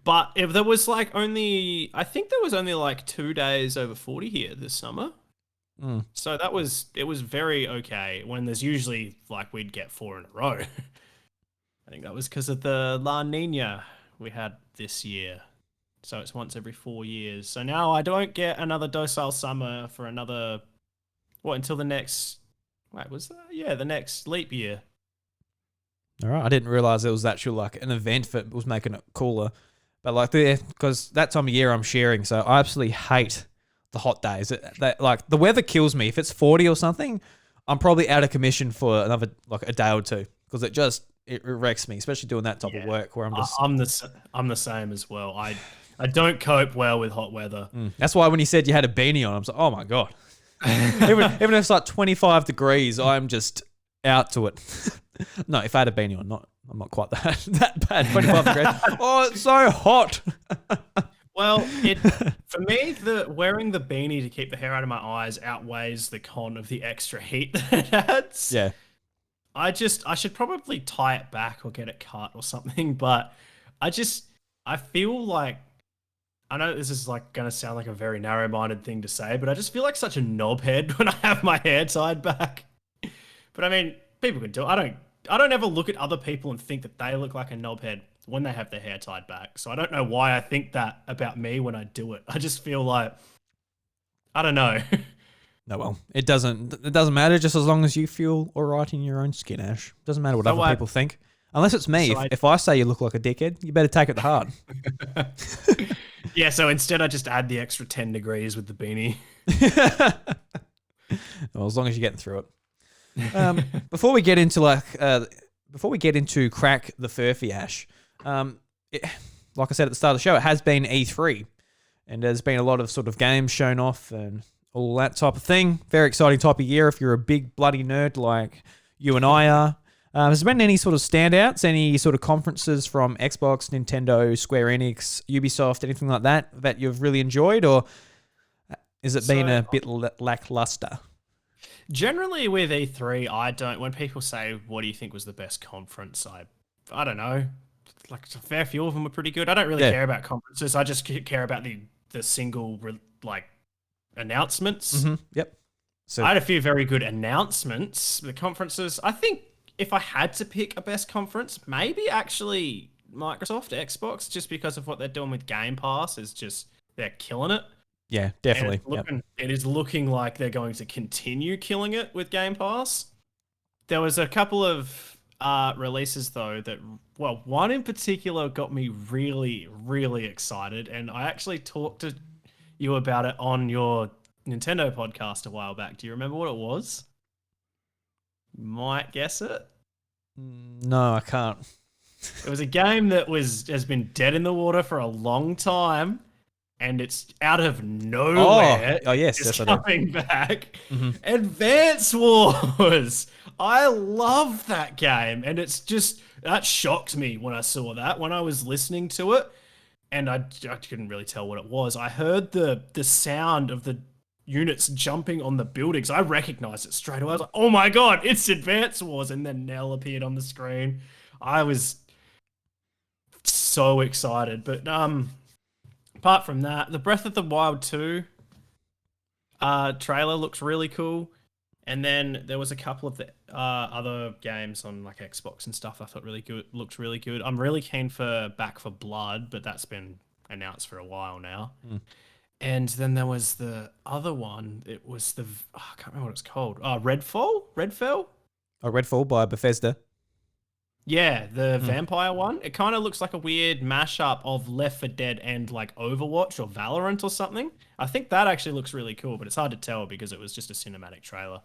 But if there was like only, I think there was only like 2 days over 40 here this summer. So it was very okay when there's usually like we'd get 4 in a row. I think that was because of the La Nina we had this year. So it's once every 4 years. So now I don't get another docile summer for another, until the next, the next leap year. All right. I didn't realize it was actually like an event that was making it cooler. But like because that time of year I'm sharing, so I absolutely hate the hot days. Like the weather kills me. If it's 40 or something, I'm probably out of commission for another like a day or two because it wrecks me, especially doing that type of work where I'm the same as well. I don't cope well with hot weather. That's why when you said you had a beanie on, I was like, oh my god. even if it's like 25 degrees, I'm just out to it. No, if I had a beanie on, I'm not quite that bad. 25 degrees. Oh, it's so hot. Well, for me, wearing the beanie to keep the hair out of my eyes outweighs the con of the extra heat that it adds. Yeah. I should probably tie it back or get it cut or something, but I feel like, I know this is like going to sound like a very narrow-minded thing to say, but I just feel like such a knobhead when I have my hair tied back. But I mean, people can do it. I don't ever look at other people and think that they look like a knobhead when they have their hair tied back. So I don't know why I think that about me when I do it. I just feel like, I don't know. No, well, it doesn't matter just as long as you feel all right in your own skin, Ash. Doesn't matter what other people think. Unless it's me. If I say you look like a dickhead, you better take it to heart. Yeah, so instead I just add the extra 10 degrees with the beanie. Well, as long as you're getting through it. Before we get into Crack the Furphy, Ash, like I said at the start of the show, it has been E3, and there's been a lot of sort of games shown off and all that type of thing. Very exciting type of year if you're a big bloody nerd like you and I are. Has there been any sort of standouts, any sort of conferences from Xbox, Nintendo, Square Enix, Ubisoft, anything like that you've really enjoyed, or has it been a bit lackluster? Generally with E3, when people say, what do you think was the best conference? I don't know. Like a fair few of them were pretty good. I don't really care about conferences. I just care about the single announcements. Mm-hmm. Yep. So I had a few very good announcements. The conferences, I think if I had to pick a best conference, maybe actually Microsoft, Xbox, just because of what they're doing with Game Pass they're killing it. Yeah, definitely. It is looking like they're going to continue killing it with Game Pass. There was a couple of releases though one in particular got me really, really excited, and I actually talked to you about it on your Nintendo podcast a while back. Do you remember what it was? You might guess it. No, I can't. It was a game that has been dead in the water for a long time, and it's out of nowhere. Oh yes, it's coming back. Mm-hmm. Advance Wars. I love that game, and that shocked me when I saw that, when I was listening to it, and I couldn't really tell what it was. I heard the sound of the units jumping on the buildings. I recognized it straight away. I was like, oh my god, it's Advance Wars, and then Nell appeared on the screen. I was so excited, but apart from that, the Breath of the Wild 2 trailer looks really cool. And then there was a couple of the other games on like Xbox and stuff I thought looked really good. I'm really keen for Back 4 Blood, but that's been announced for a while now. And then there was the other one. It was I can't remember what it's called. Redfall? Oh, Redfall by Bethesda. Yeah, the vampire one. It kind of looks like a weird mashup of Left 4 Dead and like Overwatch or Valorant or something. I think that actually looks really cool, but it's hard to tell because it was just a cinematic trailer.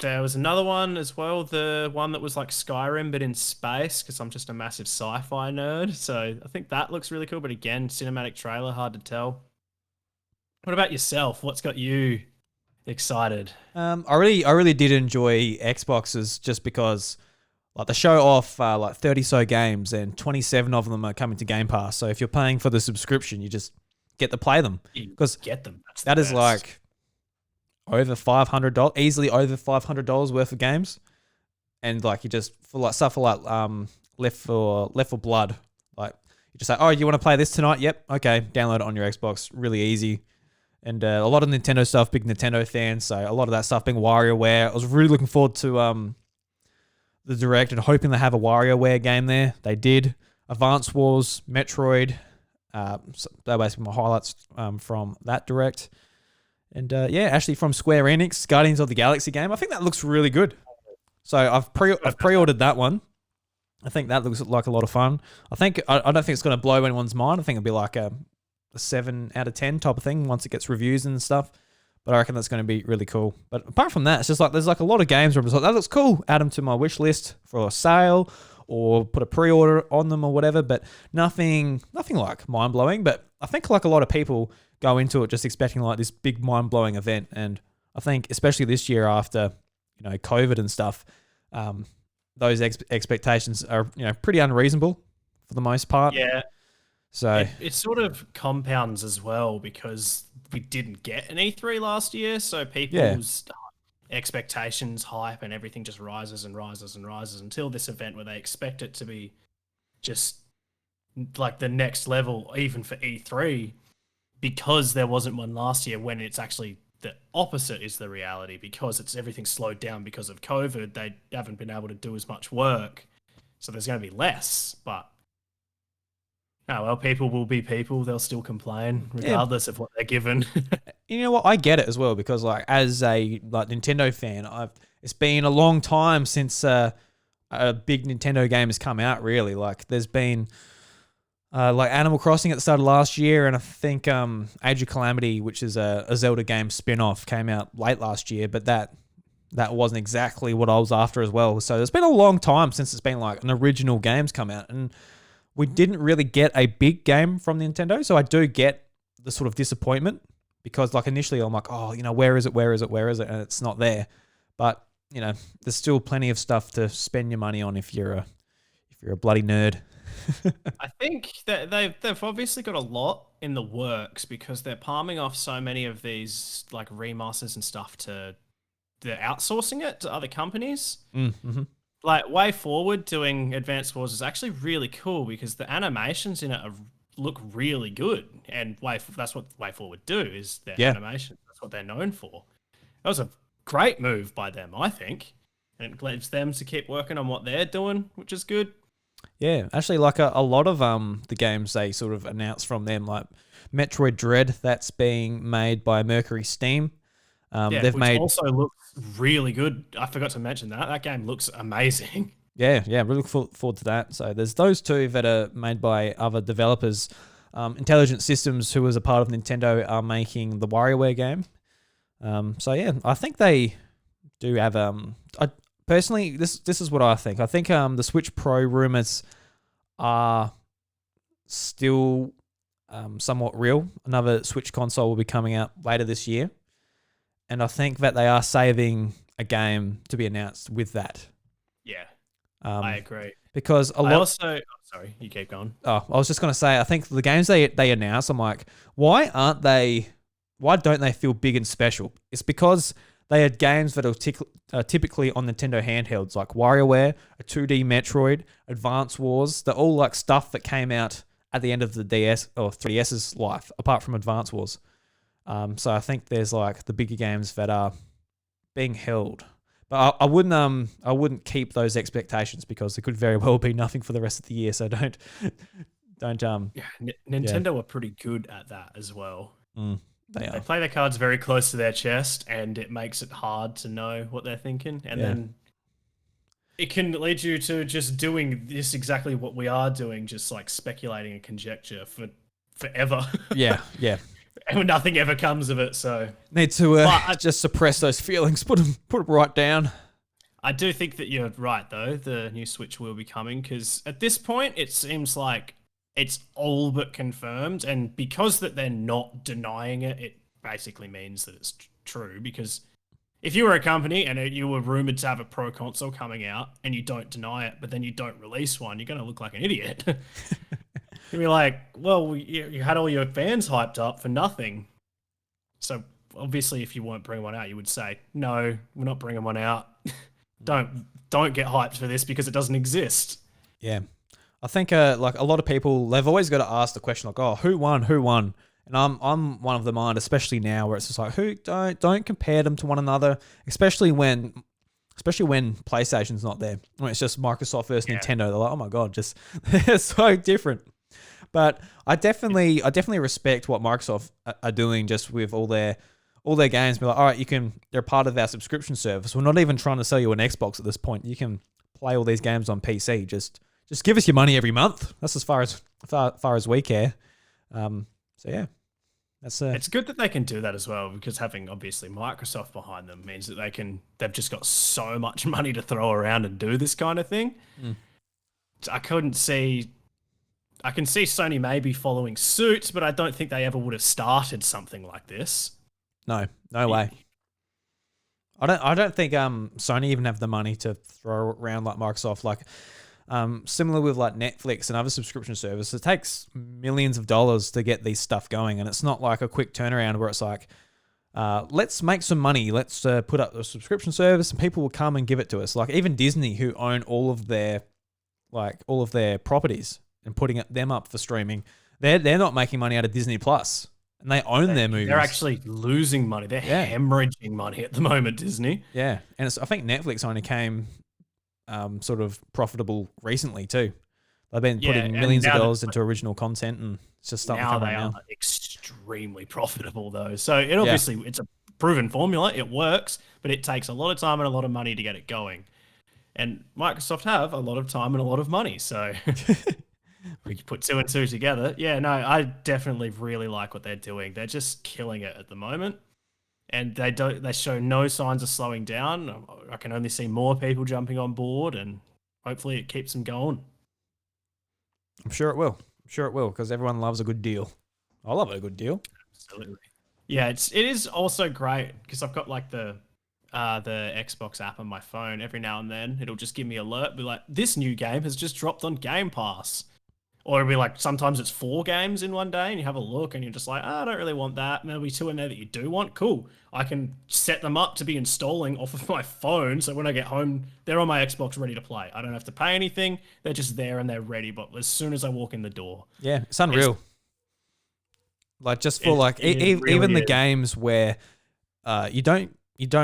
There was another one as well, the one that was like Skyrim but in space, because I'm just a massive sci-fi nerd. So I think that looks really cool, but again, cinematic trailer, hard to tell. What about yourself? What's got you excited? I really did enjoy Xboxes just because like they show off like 30 so games and 27 of them are coming to Game Pass. So if you're paying for the subscription, you just get to play them, because get them. That is like over $500, easily over $500 worth of games. and like you just for like stuff like Left for Blood, like you just say, oh, you want to play this tonight? Yep, okay, download it on your Xbox, really easy. And a lot of Nintendo stuff, big Nintendo fans, so a lot of that stuff being WarioWare. I was really looking forward to the Direct and hoping they have a WarioWare game there. They did. Advance Wars, Metroid, so they're basically my highlights from that Direct. And actually from Square Enix, Guardians of the Galaxy game. I think that looks really good. So I've pre-ordered that one. I think that looks like a lot of fun. I don't think it's going to blow anyone's mind. I think it'll be like a 7 out of 10 type of thing once it gets reviews and stuff. But I reckon that's going to be really cool. But apart from that, it's just like there's like a lot of games where I'm just like, that looks cool. Add them to my wish list for a sale or put a pre-order on them or whatever. But nothing like mind-blowing. But I think like a lot of people go into it just expecting like this big mind-blowing event. And I think especially this year after, COVID and stuff, those expectations are, pretty unreasonable for the most part. Yeah. So it sort of compounds as well because we didn't get an E3 last year. So people's expectations, hype, and everything just rises and rises and rises until this event where they expect it to be just like the next level, even for E3, because there wasn't one last year when it's actually the opposite is the reality because everything slowed down because of COVID. They haven't been able to do as much work. So there's going to be less, but oh, well, people will be people. They'll still complain regardless of what they're given. You know what? I get it as well because, like, as a Nintendo fan, it's been a long time since a big Nintendo game has come out. Really, like, there's been like Animal Crossing at the start of last year, and I think Age of Calamity, which is a Zelda game spin-off, came out late last year. But that wasn't exactly what I was after as well. So there's been a long time since it's been like an original game's come out, and we didn't really get a big game from Nintendo, so I do get the sort of disappointment because, like, initially I'm like, oh, where is it? And it's not there. But, there's still plenty of stuff to spend your money on if you're a bloody nerd. I think that they've obviously got a lot in the works because they're palming off so many of these, like, remasters and stuff they're outsourcing it to other companies. Mm-hmm. Like, Way Forward doing Advanced Wars is actually really cool because the animations in it look really good. And that's what Way Forward do, is their animation. That's what they're known for. That was a great move by them, I think. And it leaves them to keep working on what they're doing, which is good. Yeah, actually, like a lot of the games they sort of announced from them, like Metroid Dread, that's being made by Mercury Steam. They've which also looks really good. I forgot to mention that. That game looks amazing. Yeah, really look forward to that. So there's those two that are made by other developers. Intelligent Systems, who was a part of Nintendo, are making the WarioWare game. So yeah, I think they do have. Personally, this is what I think. I think the Switch Pro rumors are still somewhat real. Another Switch console will be coming out later this year. And I think that they are saving a game to be announced with that. Yeah, I agree. Because sorry, you keep going. Oh, I was just going to say, I think the games they announce, I'm like, why don't they feel big and special? It's because they had games that are typically on Nintendo handhelds, like WarioWare, a 2D Metroid, Advance Wars. They're all like stuff that came out at the end of the DS or 3DS's life, apart from Advance Wars. So I think there's like the bigger games that are being held, but I wouldn't keep those expectations because there could very well be nothing for the rest of the year. So don't. Nintendo are pretty good at that as well. They play their cards very close to their chest, and it makes it hard to know what they're thinking, and then it can lead you to just doing this exactly what we are doing, just like speculating and conjecture for forever. Yeah. And nothing ever comes of it, so need to just suppress those feelings, put them right down. I do think that you're right, though. The new Switch will be coming because at this point, it seems like it's all but confirmed, and because that they're not denying it, it basically means that it's true. Because if you were a company and you were rumored to have a pro console coming out and you don't deny it, but then you don't release one, you're going to look like an idiot. You'd be like, well, you had all your fans hyped up for nothing. So obviously, if you weren't bringing one out, you would say, no, we're not bringing one out. Don't don't get hyped for this because it doesn't exist. Yeah. I think like a lot of people, they've always got to ask the question like, oh, who won? Who won? And I'm one of the mind, especially now, where it's just like, who don't compare them to one another, especially when PlayStation's not there. When it's just Microsoft versus Nintendo, they're like, oh my god, just they're so different. But I definitely respect what Microsoft are doing just with all their games. Be like, all right, they're part of our subscription service. We're not even trying to sell you an Xbox at this point. You can play all these games on PC. Just give us your money every month. That's as far as we care. So yeah, it's good that they can do that as well, because having obviously Microsoft behind them means that they've just got so much money to throw around and do this kind of thing. I can see Sony maybe following suit, but I don't think they ever would have started something like this. No way. I don't think Sony even have the money to throw around like Microsoft. Like similar with like Netflix and other subscription services, it takes millions of dollars to get these stuff going, and it's not like a quick turnaround where it's like, let's make some money, let's put up a subscription service and people will come and give it to us. Like even Disney, who own all of their properties and putting them up for streaming, they're not making money out of Disney Plus, and they own their movies. They're actually losing money. They're hemorrhaging money at the moment, Disney. Yeah, and I think Netflix only came sort of profitable recently too. They've been putting millions of dollars into original content, and it's just starting to come out now. Are extremely profitable though. So it's a proven formula. It works, but it takes a lot of time and a lot of money to get it going. And Microsoft have a lot of time and a lot of money, so we put 2 and 2 together. Yeah, no, I definitely really like what they're doing. They're just killing it at the moment, and they show no signs of slowing down. I can only see more people jumping on board, and hopefully it keeps them going. I'm sure it will. Because everyone loves a good deal. I love a good deal. Absolutely. Yeah, it is also great because I've got like the Xbox app on my phone. Every now and then it'll just give me an alert, be like, this new game has just dropped on Game Pass. Or it'll be like, sometimes it's 4 games in one day and you have a look and you're just like, I don't really want that. And there'll be 2 in there that you do want. Cool. I can set them up to be installing off of my phone. So when I get home, they're on my Xbox ready to play. I don't have to pay anything. They're just there and they're ready. But as soon as I walk in the door. Yeah, it's unreal. Like just for like, even the games where you don't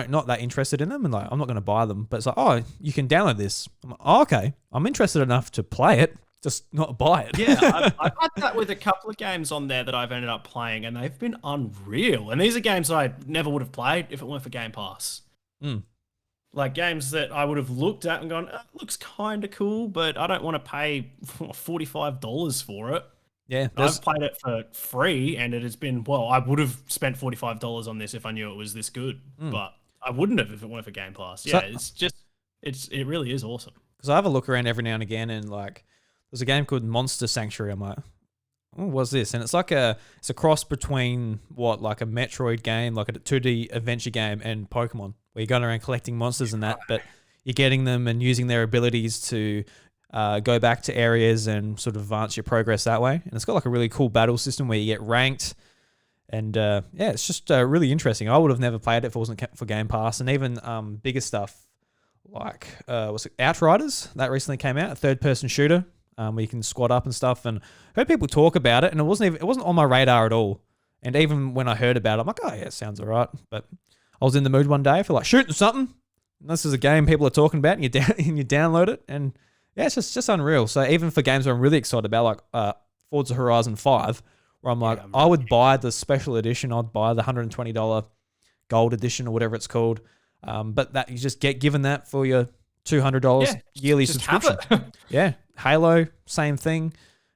not that interested in them, and like I'm not going to buy them, but it's like, oh, you can download this. I'm like, oh, okay, I'm interested enough to play it, just not buy it. Yeah, I've had that with a couple of games on there that I've ended up playing, and they've been unreal. And these are games that I never would have played if it weren't for Game Pass. Like games that I would have looked at and gone, it looks kind of cool, but I don't want to pay $45 for it. Yeah, I've played it for free, and it has been, well, I would have spent $45 on this if I knew it was this good, but I wouldn't have if it weren't for Game Pass. Yeah, it really is awesome. Because I have a look around every now and again, and like there's a game called Monster Sanctuary. I'm like, oh, what's this? And it's like it's a cross between like a Metroid game, like a 2D adventure game, and Pokemon, where you're going around collecting monsters and that, but you're getting them and using their abilities to go back to areas and sort of advance your progress that way. And it's got like a really cool battle system where you get ranked. And it's just really interesting. I would have never played it if it wasn't for Game Pass. And even bigger stuff like Outriders, that recently came out, a third-person shooter where you can squad up and stuff. And I heard people talk about it, and it wasn't on my radar at all. And even when I heard about it, I'm like, oh yeah, it sounds all right. But I was in the mood one day for like shooting something. And this is a game people are talking about, and you download it, and yeah, it's just unreal. So even for games I'm really excited about, like Forza Horizon 5, where I'm like, I would buy the special edition. I'd buy the $120 gold edition or whatever it's called. But that you just get given that for your $200 yearly subscription. Yeah, Halo, same thing.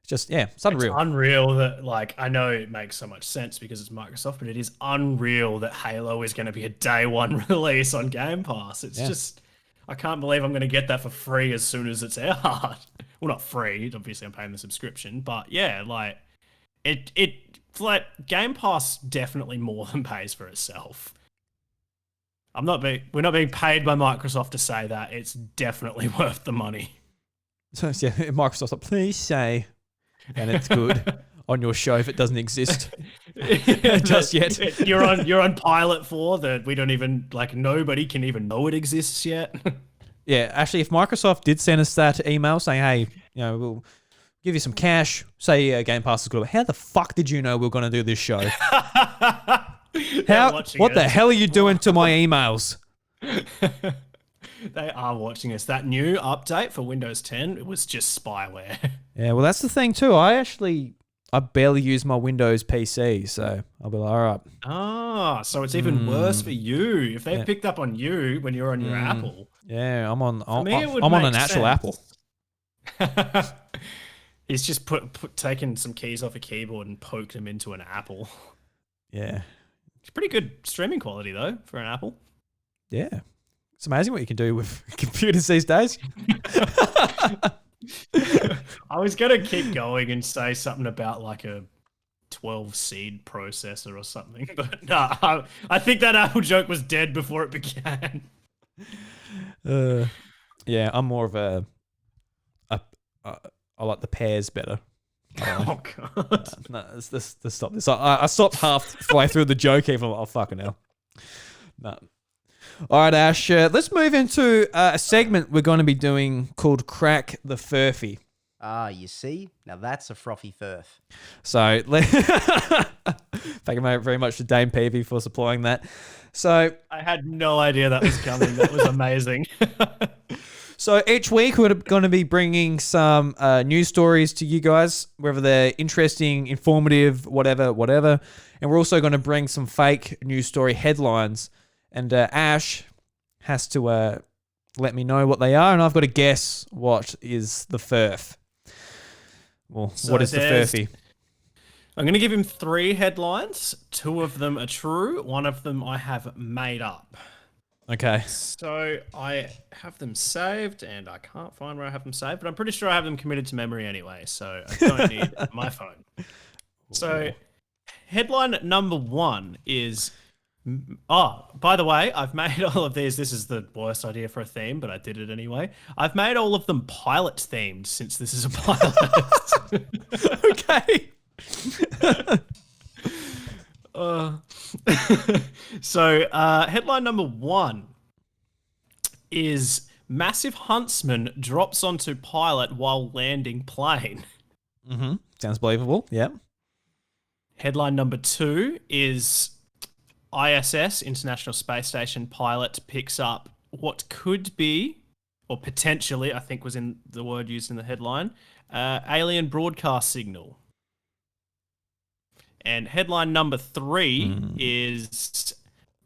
It's unreal. It's unreal that, like, I know it makes so much sense because it's Microsoft, but it is unreal that Halo is going to be a day one release on Game Pass. It's just... I can't believe I'm going to get that for free as soon as it's out. Well, not free. Obviously, I'm paying the subscription. But yeah, like, like Game Pass definitely more than pays for itself. We're not being paid by Microsoft to say that. It's definitely worth the money. So yeah, Microsoft's like, please say, and it's good on your show if it doesn't exist just yet. You're on pilot for that. We don't even, like, nobody can even know it exists yet. Yeah, actually, if Microsoft did send us that email saying, "Hey, we'll give you some cash," say Game Pass is good. How the fuck did you know we were going to do this show? What the hell are you doing to my emails? They are watching us. That new update for Windows 10, it was just spyware. Yeah, well, that's the thing too. I barely use my Windows PC, so I'll be like, all right. Ah, so it's even worse for you if they picked up on you when you're on your Apple. Yeah, I'm on an actual Apple. He's just taken some keys off a keyboard and poked them into an Apple. Yeah. It's pretty good streaming quality, though, for an Apple. Yeah. It's amazing what you can do with computers these days. I was going to keep going and say something about like a 12-seed processor or something, but no, I think that Apple joke was dead before it began. Yeah, I'm more of I like the pears better. Oh god! No, let's stop this. I stopped halfway through the joke. Even oh fucking hell. No. All right, Ash. Let's move into a segment we're going to be doing called Crack the Furphy. Ah, you see? Now that's a frothy furf. So, thank you very much to Dame Peavy for supplying that. So, I had no idea that was coming. That was amazing. So each week we're going to be bringing some news stories to you guys, whether they're interesting, informative, whatever. And we're also going to bring some fake news story headlines. And Ash has to let me know what they are, and I've got to guess what is the furf. Well, so what is the furphy? I'm going to give him 3 headlines. 2 of them are true. 1 of them I have made up. Okay. So I have them saved, and I can't find where I have them saved, but I'm pretty sure I have them committed to memory anyway, so I don't need my phone. So headline number 1 is... Oh, by the way, I've made all of these. This is the worst idea for a theme, but I did it anyway. I've made all of them pilot themed since this is a pilot. Okay. So, headline number 1 is massive huntsman drops onto pilot while landing plane. Mm-hmm. Sounds believable. Yep. Headline number 2 is ISS, International Space Station pilot, picks up what could be, or potentially, I think was in the word used in the headline, alien broadcast signal. And headline number 3 is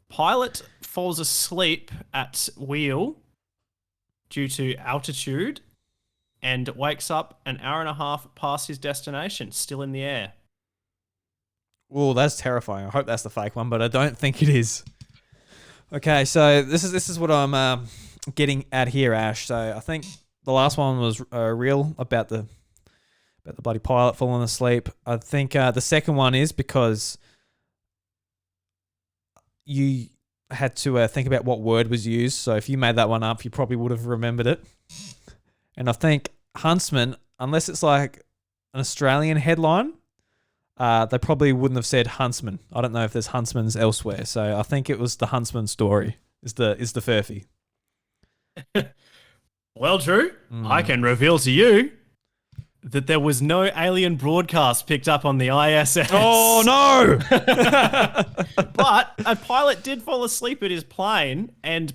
pilot falls asleep at wheel due to altitude and wakes up an hour and a half past his destination, still in the air. Oh, that's terrifying. I hope that's the fake one, but I don't think it is. Okay, so this is what I'm getting at here, Ash. So I think the last one was real about the bloody pilot falling asleep. I think the second one is because you had to think about what word was used. So if you made that one up, you probably would have remembered it. And I think huntsman, unless it's like an Australian headline, they probably wouldn't have said huntsman. I don't know if there's huntsmans elsewhere. So I think it was the huntsman story is the furphy. Well, Drew, I can reveal to you that there was no alien broadcast picked up on the ISS. Oh, no! But a pilot did fall asleep at his plane and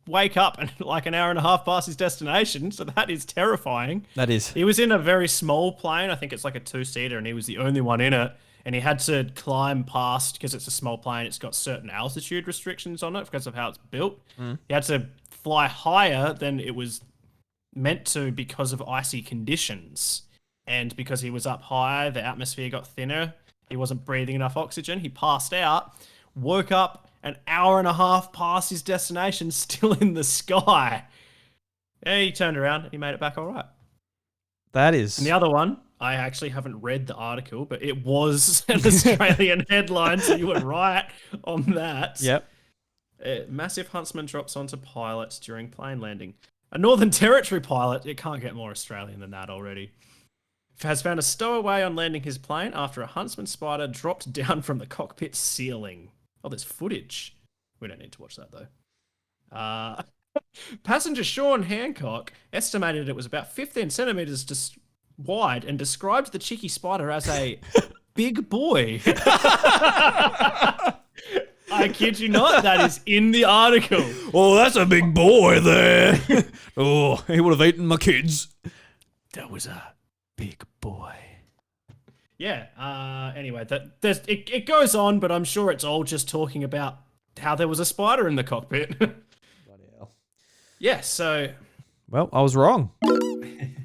wake up like an hour and a half past his destination, so that is terrifying. That is. He was in a very small plane. I think it's like a 2-seater, and he was the only one in it. And he had to climb past, because it's a small plane, it's got certain altitude restrictions on it because of how it's built. He had to fly higher than it was meant to because of icy conditions. And because he was up high, the atmosphere got thinner. He wasn't breathing enough oxygen. He passed out, woke up an hour and a half past his destination, still in the sky. Yeah, he turned around and he made it back all right. That is. And the other one, I actually haven't read the article, but it was an Australian headline, so you were right on that. Yep. Massive huntsman drops onto pilot during plane landing. A Northern Territory pilot, it can't get more Australian than that already, has found a stowaway on landing his plane after a huntsman spider dropped down from the cockpit ceiling. Oh, there's footage. We don't need to watch that, though. Passenger Sean Hancock estimated it was about 15 centimeters wide and described the cheeky spider as a big boy. I kid you not, that is in the article. Oh, that's a big boy there. Oh, he would have eaten my kids. That was a big boy. Yeah, anyway, it goes on, but I'm sure it's all just talking about how there was a spider in the cockpit. Bloody hell. Yeah, so... Well, I was wrong.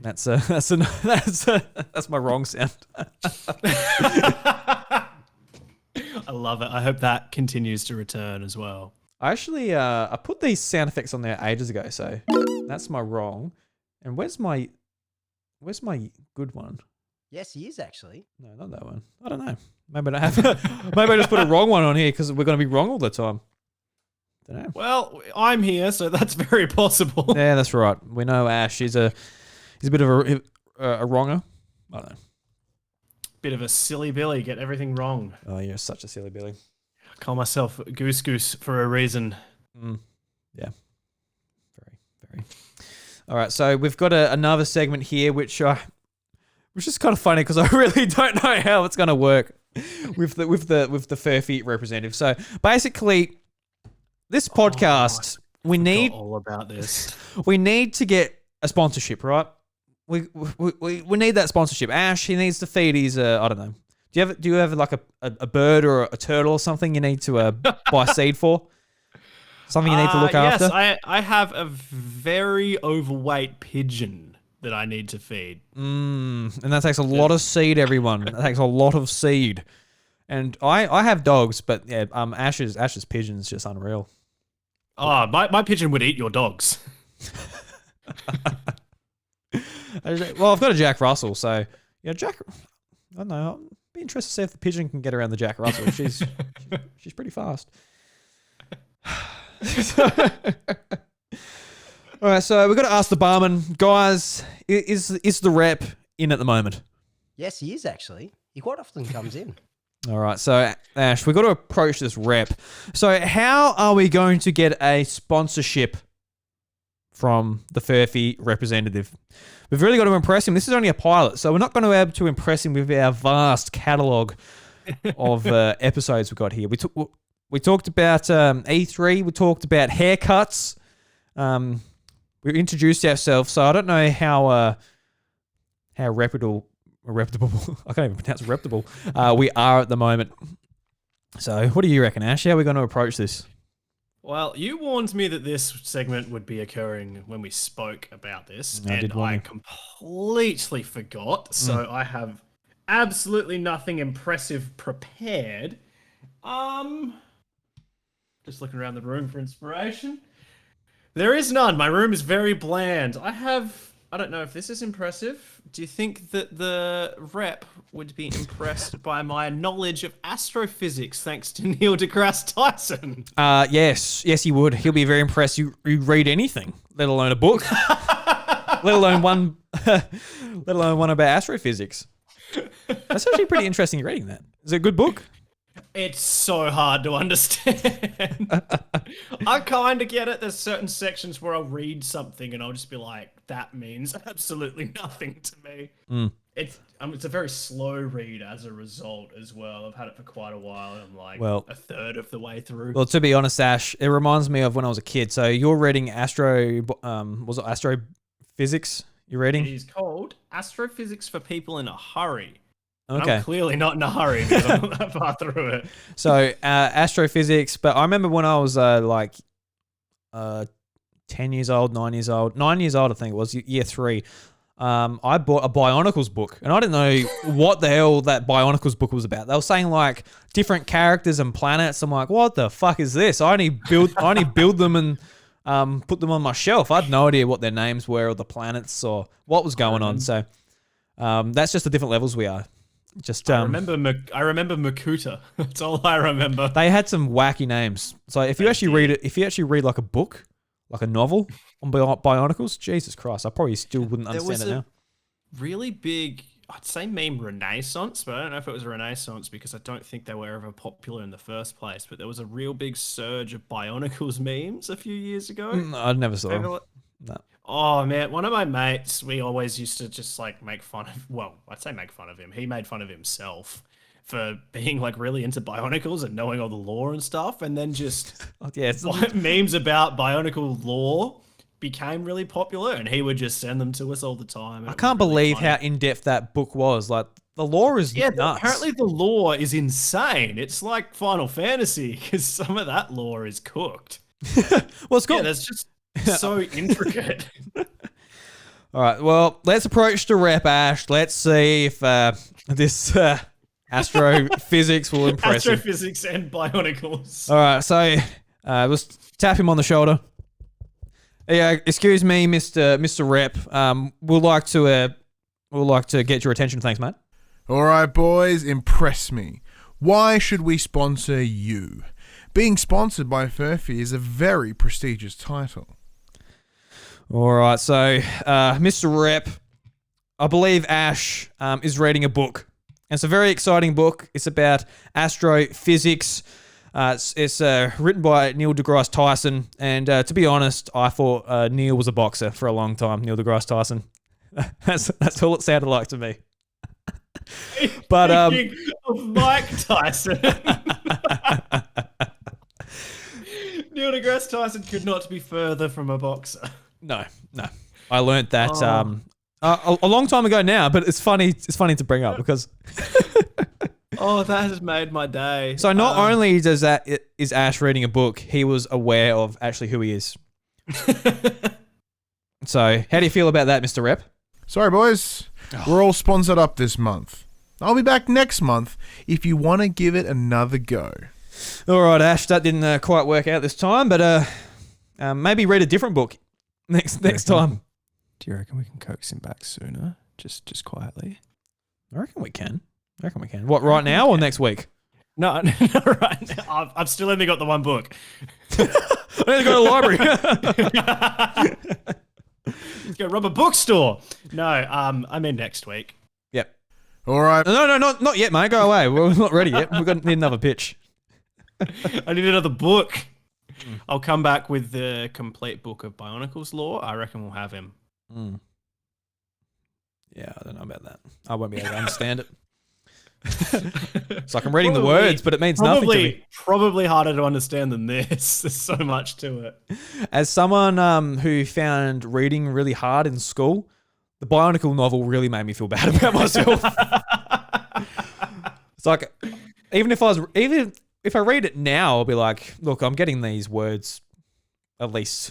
That's my wrong sound. I love it. I hope that continues to return as well. I actually I put these sound effects on there ages ago, so that's my wrong. And where's my good one? Yes, he is actually. No, not that one. I don't know. Maybe I don't have. Maybe I just put a wrong one on here because we're going to be wrong all the time. Don't know. Well, I'm here, so that's very possible. Yeah, that's right. We know Ash. He's a bit of a wronger. I don't know. Bit of a silly Billy, get everything wrong. Oh, you're such a silly Billy. I call myself Goose for a reason. Yeah. Very, very. All right, so we've got another segment here, which is kind of funny because I really don't know how it's going to work with the Furphy representative. So basically, this podcast we need all about this. We need to get a sponsorship, right? We need that sponsorship. Ash, he needs to feed his I don't know. Do you have like a bird or a turtle or something you need to buy seed for? Something you need to look after? Yes, I have a very overweight pigeon that I need to feed. And that takes a lot of seed, everyone. That takes a lot of seed. And I have dogs, but yeah, Ash's pigeon is just unreal. Oh, my pigeon would eat your dogs. Well, I've got a Jack Russell, so yeah, I don't know. I'd be interested to see if the pigeon can get around the Jack Russell. She's pretty fast. All right, so we've got to ask the barman, guys, is the rep in at the moment? Yes, he is actually. He quite often comes in. All right, so Ash, we've got to approach this rep. So how are we going to get a sponsorship from the Furphy representative? We've really got to impress him. This is only a pilot, so we're not going to be able to impress him with our vast catalogue of episodes we've got here. We talked about E3. We talked about haircuts. We introduced ourselves, so I don't know how reputable I can't even pronounce reputable we are at the moment. So what do you reckon, Ash? How are we going to approach this? Well, you warned me that this segment would be occurring when we spoke about this, and I completely forgot. So I have absolutely nothing impressive prepared. Just looking around the room for inspiration. There is none. My room is very bland. I don't know if this is impressive. Do you think that the rep would be impressed by my knowledge of astrophysics thanks to Neil deGrasse Tyson? Yes, he would. He'll be very impressed. You read anything, let alone a book, let alone one about astrophysics. That's actually pretty interesting reading that. Is it a good book? It's so hard to understand. I kind of get it. There's certain sections where I'll read something and I'll just be like, that means absolutely nothing to me. It's a very slow read as a result as well. I've had it for quite a while and I'm like a third of the way through. Well, to be honest, Ash, it reminds me of when I was a kid. So you're reading was it astrophysics? You're reading? It is called Astrophysics for People in a Hurry. Okay. I'm clearly not in a hurry because I'm not that far through it. So astrophysics, but I remember when I was 10 years old, 9 years old, I think it was, year 3. I bought a Bionicles book, and I didn't know what the hell that Bionicles book was about. They were saying like different characters and planets. I'm like, what the fuck is this? I only build them and put them on my shelf. I had no idea what their names were or the planets or what was going on. So that's just the different levels we are. Just I remember Makuta. That's all I remember. They had some wacky names. So if you actually read like a book, like a novel on Bionicles, Jesus Christ, I probably still wouldn't understand it now. Really big I'd say meme renaissance, but I don't know if it was a renaissance because I don't think they were ever popular in the first place. But there was a real big surge of Bionicles memes a few years ago. I never saw them. No. Oh man, one of my mates, we always used to just like make fun of, well, I'd say make fun of him. He made fun of himself for being like really into Bionicles and knowing all the lore and stuff. And then just memes about Bionicle lore became really popular, and he would just send them to us all the time. I can't believe how in-depth that book was. Like, the lore is nuts. Apparently the lore is insane. It's like Final Fantasy, because some of that lore is cooked. Well, it's cool. Yeah, that's just so intricate. All right, well, let's approach the rep, Ash. Let's see if this astrophysics will impress him. Astrophysics and Bionicles. All right, so let's tap him on the shoulder. Yeah, excuse me, Mr. Rep. We'll like to get your attention. Thanks, mate. All right, boys, impress me. Why should we sponsor you? Being sponsored by Furphy is a very prestigious title. All right, so Mr. Rep, I believe Ash is reading a book. And it's a very exciting book. It's about astrophysics. It's written by Neil deGrasse Tyson, and to be honest, I thought Neil was a boxer for a long time. Neil deGrasse Tyson. That's all it sounded like to me. But of Mike Tyson. Neil deGrasse Tyson could not be further from a boxer. No. I learnt that a long time ago now, but it's funny. It's funny to bring up because. Oh, that has made my day. So not only is Ash reading a book, he was aware of actually who he is. So how do you feel about that, Mr. Rep? Sorry, boys. We're all sponsored up this month. I'll be back next month if you want to give it another go. All right, Ash, that didn't quite work out this time, but maybe read a different book next time. Do you reckon we can coax him back sooner? Just quietly? I reckon we can. What, right now or next week? No, right now. I've still only got the one book. I need to go to the library. Let's go rob a bookstore. No, I mean next week. Yep. All right. No, not yet, mate. Go away. We're not ready yet. Need another pitch. I need another book. I'll come back with the complete book of Bionicles lore. I reckon we'll have him. Yeah, I don't know about that. I won't be able to understand it. It's like I'm reading the words, but it means nothing to me. Probably harder to understand than this. There's so much to it. As someone who found reading really hard in school, the Bionicle novel really made me feel bad about myself. It's like even if I read it now, I'll be like, look, I'm getting these words at least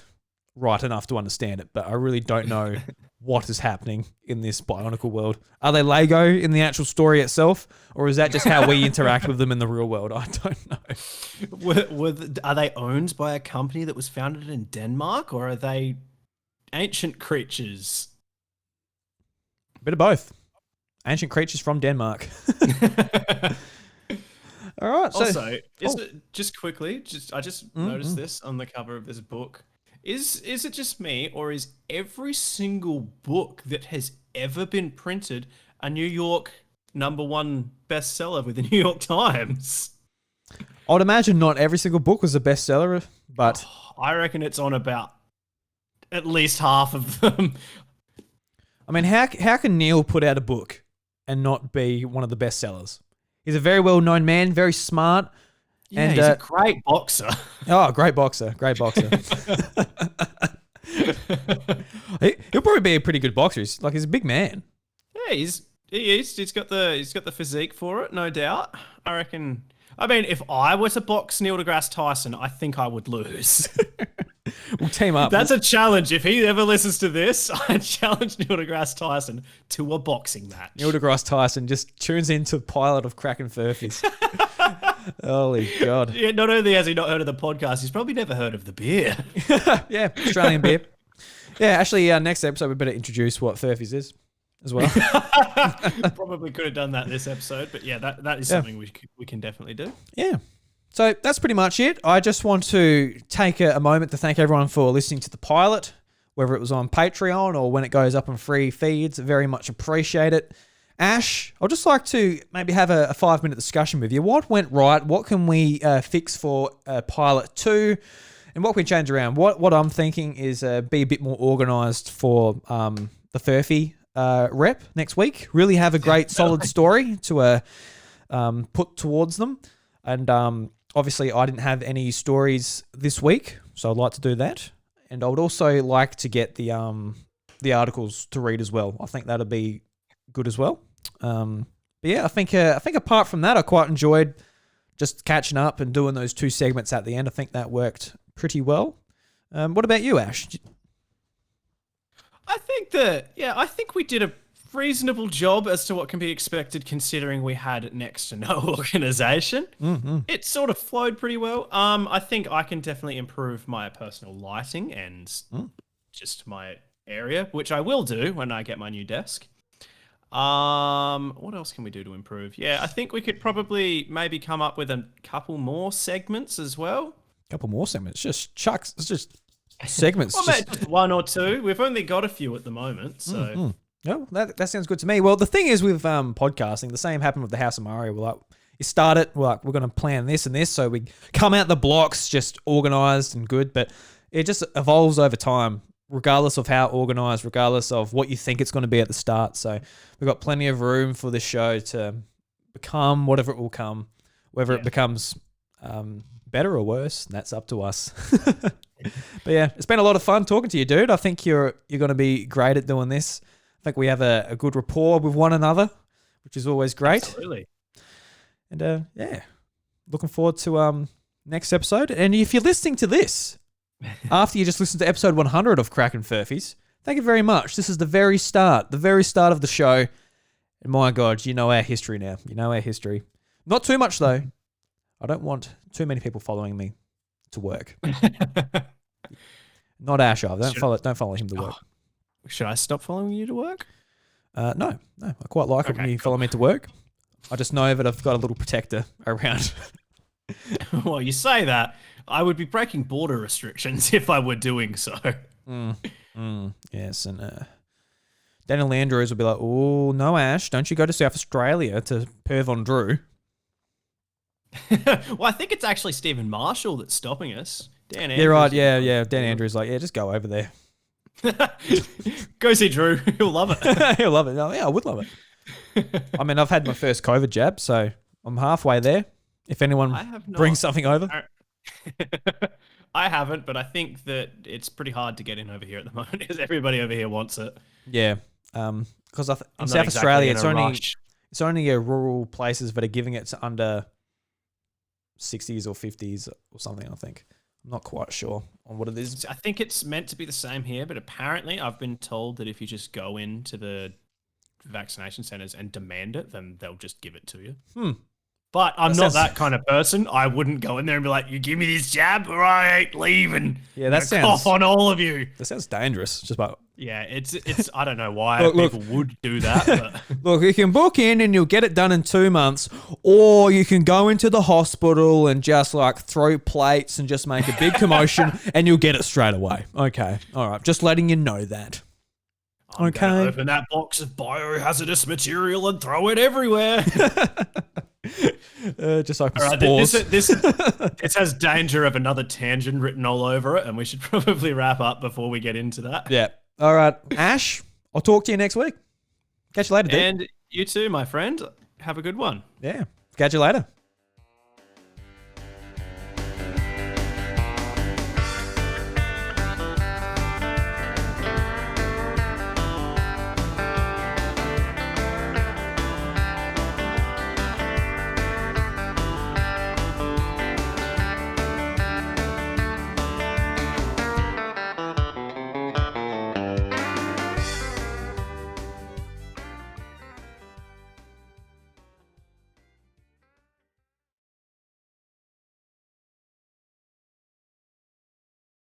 right enough to understand it, but I really don't know what is happening in this Bionicle world. Are they Lego in the actual story itself, or is that just how we interact with them in the real world? I don't know. Are they owned by a company that was founded in Denmark, or are they ancient creatures? A bit of both. Ancient creatures from Denmark. All right. So, also, just quickly, I just noticed this on the cover of this book. Is it just me, or is every single book that has ever been printed a New York #1 bestseller with the New York Times? I'd imagine not every single book was a bestseller, but I reckon it's on about at least half of them. I mean, how can Neil put out a book and not be one of the bestsellers? He's a very well-known man, very smart. Yeah, and he's a great boxer. Oh, great boxer. He'll probably be a pretty good boxer. He's a big man. Yeah, he is. He's got the physique for it, no doubt. I reckon. I mean, if I were to box Neil deGrasse Tyson, I think I would lose. We'll team up. That's a challenge. If he ever listens to this, I challenge Neil deGrasse Tyson to a boxing match. Neil deGrasse Tyson just tunes into pilot of Crackin Furphys. Holy God. Yeah, not only has he not heard of the podcast, he's probably never heard of the beer. Yeah, Australian beer. Yeah, actually, next episode we better introduce what Furphys is as well. Probably could have done that this episode, but yeah, that is something we can definitely do. Yeah. So that's pretty much it. I just want to take a moment to thank everyone for listening to the pilot, whether it was on Patreon or when it goes up on free feeds. Very much appreciate it. Ash, I'd just like to maybe have a 5-minute discussion with you. What went right? What can we fix for Pilot 2? And what can we change around? What I'm thinking is be a bit more organised for the Furphy rep next week. Really have a great solid story to put towards them. And obviously I didn't have any stories this week, so I'd like to do that. And I would also like to get the articles to read as well. I think that'd be good as well. But yeah, I think apart from that, I quite enjoyed just catching up and doing those 2 segments at the end. I think that worked pretty well. What about you, Ash? I think we did a reasonable job as to what can be expected considering we had next to no organization. Mm-hmm. It sort of flowed pretty well. I think I can definitely improve my personal lighting and just my area, which I will do when I get my new desk. What else can we do to improve? Yeah, I think we could probably maybe come up with a couple more segments as well. Couple more segments. Just chucks. It's just segments. Well, maybe just 1 or 2. We've only got a few at the moment, so. Mm-hmm. No, that sounds good to me. Well, the thing is with podcasting, the same happened with the House of Mario. We're like, you start it, we're going to plan this and this, so we come out the blocks just organised and good, but it just evolves over time, regardless of how organised, regardless of what you think it's going to be at the start. So we've got plenty of room for this show to become whatever it will come, whether it becomes better or worse, that's up to us. But yeah, it's been a lot of fun talking to you, dude. I think you're going to be great at doing this. I think we have a good rapport with one another, which is always great. Absolutely. And yeah, looking forward to next episode. And if you're listening to this after you just listened to episode 100 of Crackin Furphys, thank you very much. This is the very start of the show. And my God, you know our history now. You know our history. Not too much though. I don't want too many people following me to work. Not Ash. Don't follow him to work. Should I stop following you to work? No. I quite like it when you follow me to work. I just know that I've got a little protector around. Well, you say that. I would be breaking border restrictions if I were doing so. Yes, and Daniel Andrews would be like, oh, no, Ash, don't you go to South Australia to perv on Drew. Well, I think it's actually Stephen Marshall that's stopping us. Dan Andrews. Yeah, right, yeah. Dan Andrews like, yeah, just go over there. Go see Drew. He'll love it. He'll love it. Oh, yeah, I would love it. I mean, I've had my first COVID jab, so I'm halfway there. If anyone brings something over. I haven't, but I think that it's pretty hard to get in over here at the moment because everybody over here wants it. Yeah. Because in South Australia, it's only rural places that are giving it to under 60s or 50s or something, I think. I'm not quite sure on what it is. I think it's meant to be the same here, but apparently I've been told that if you just go into the vaccination centers and demand it, then they'll just give it to you. But I'm not that kind of person. I wouldn't go in there and be like, you give me this jab or I ain't leaving. Yeah, that sounds... cough on all of you. That sounds dangerous. Just about... Yeah, it's. I don't know why people would do that. But. Look, you can book in and you'll get it done in 2 months, or you can go into the hospital and just like throw plates and just make a big commotion and you'll get it straight away. Okay. All right. Just letting you know that. I'm gonna open that box of biohazardous material and throw it everywhere. Just open spores. This has danger of another tangent written all over it, and we should probably wrap up before we get into that. Yeah. All right, Ash, I'll talk to you next week. Catch you later, dude. And you too, my friend. Have a good one. Yeah. Catch you later.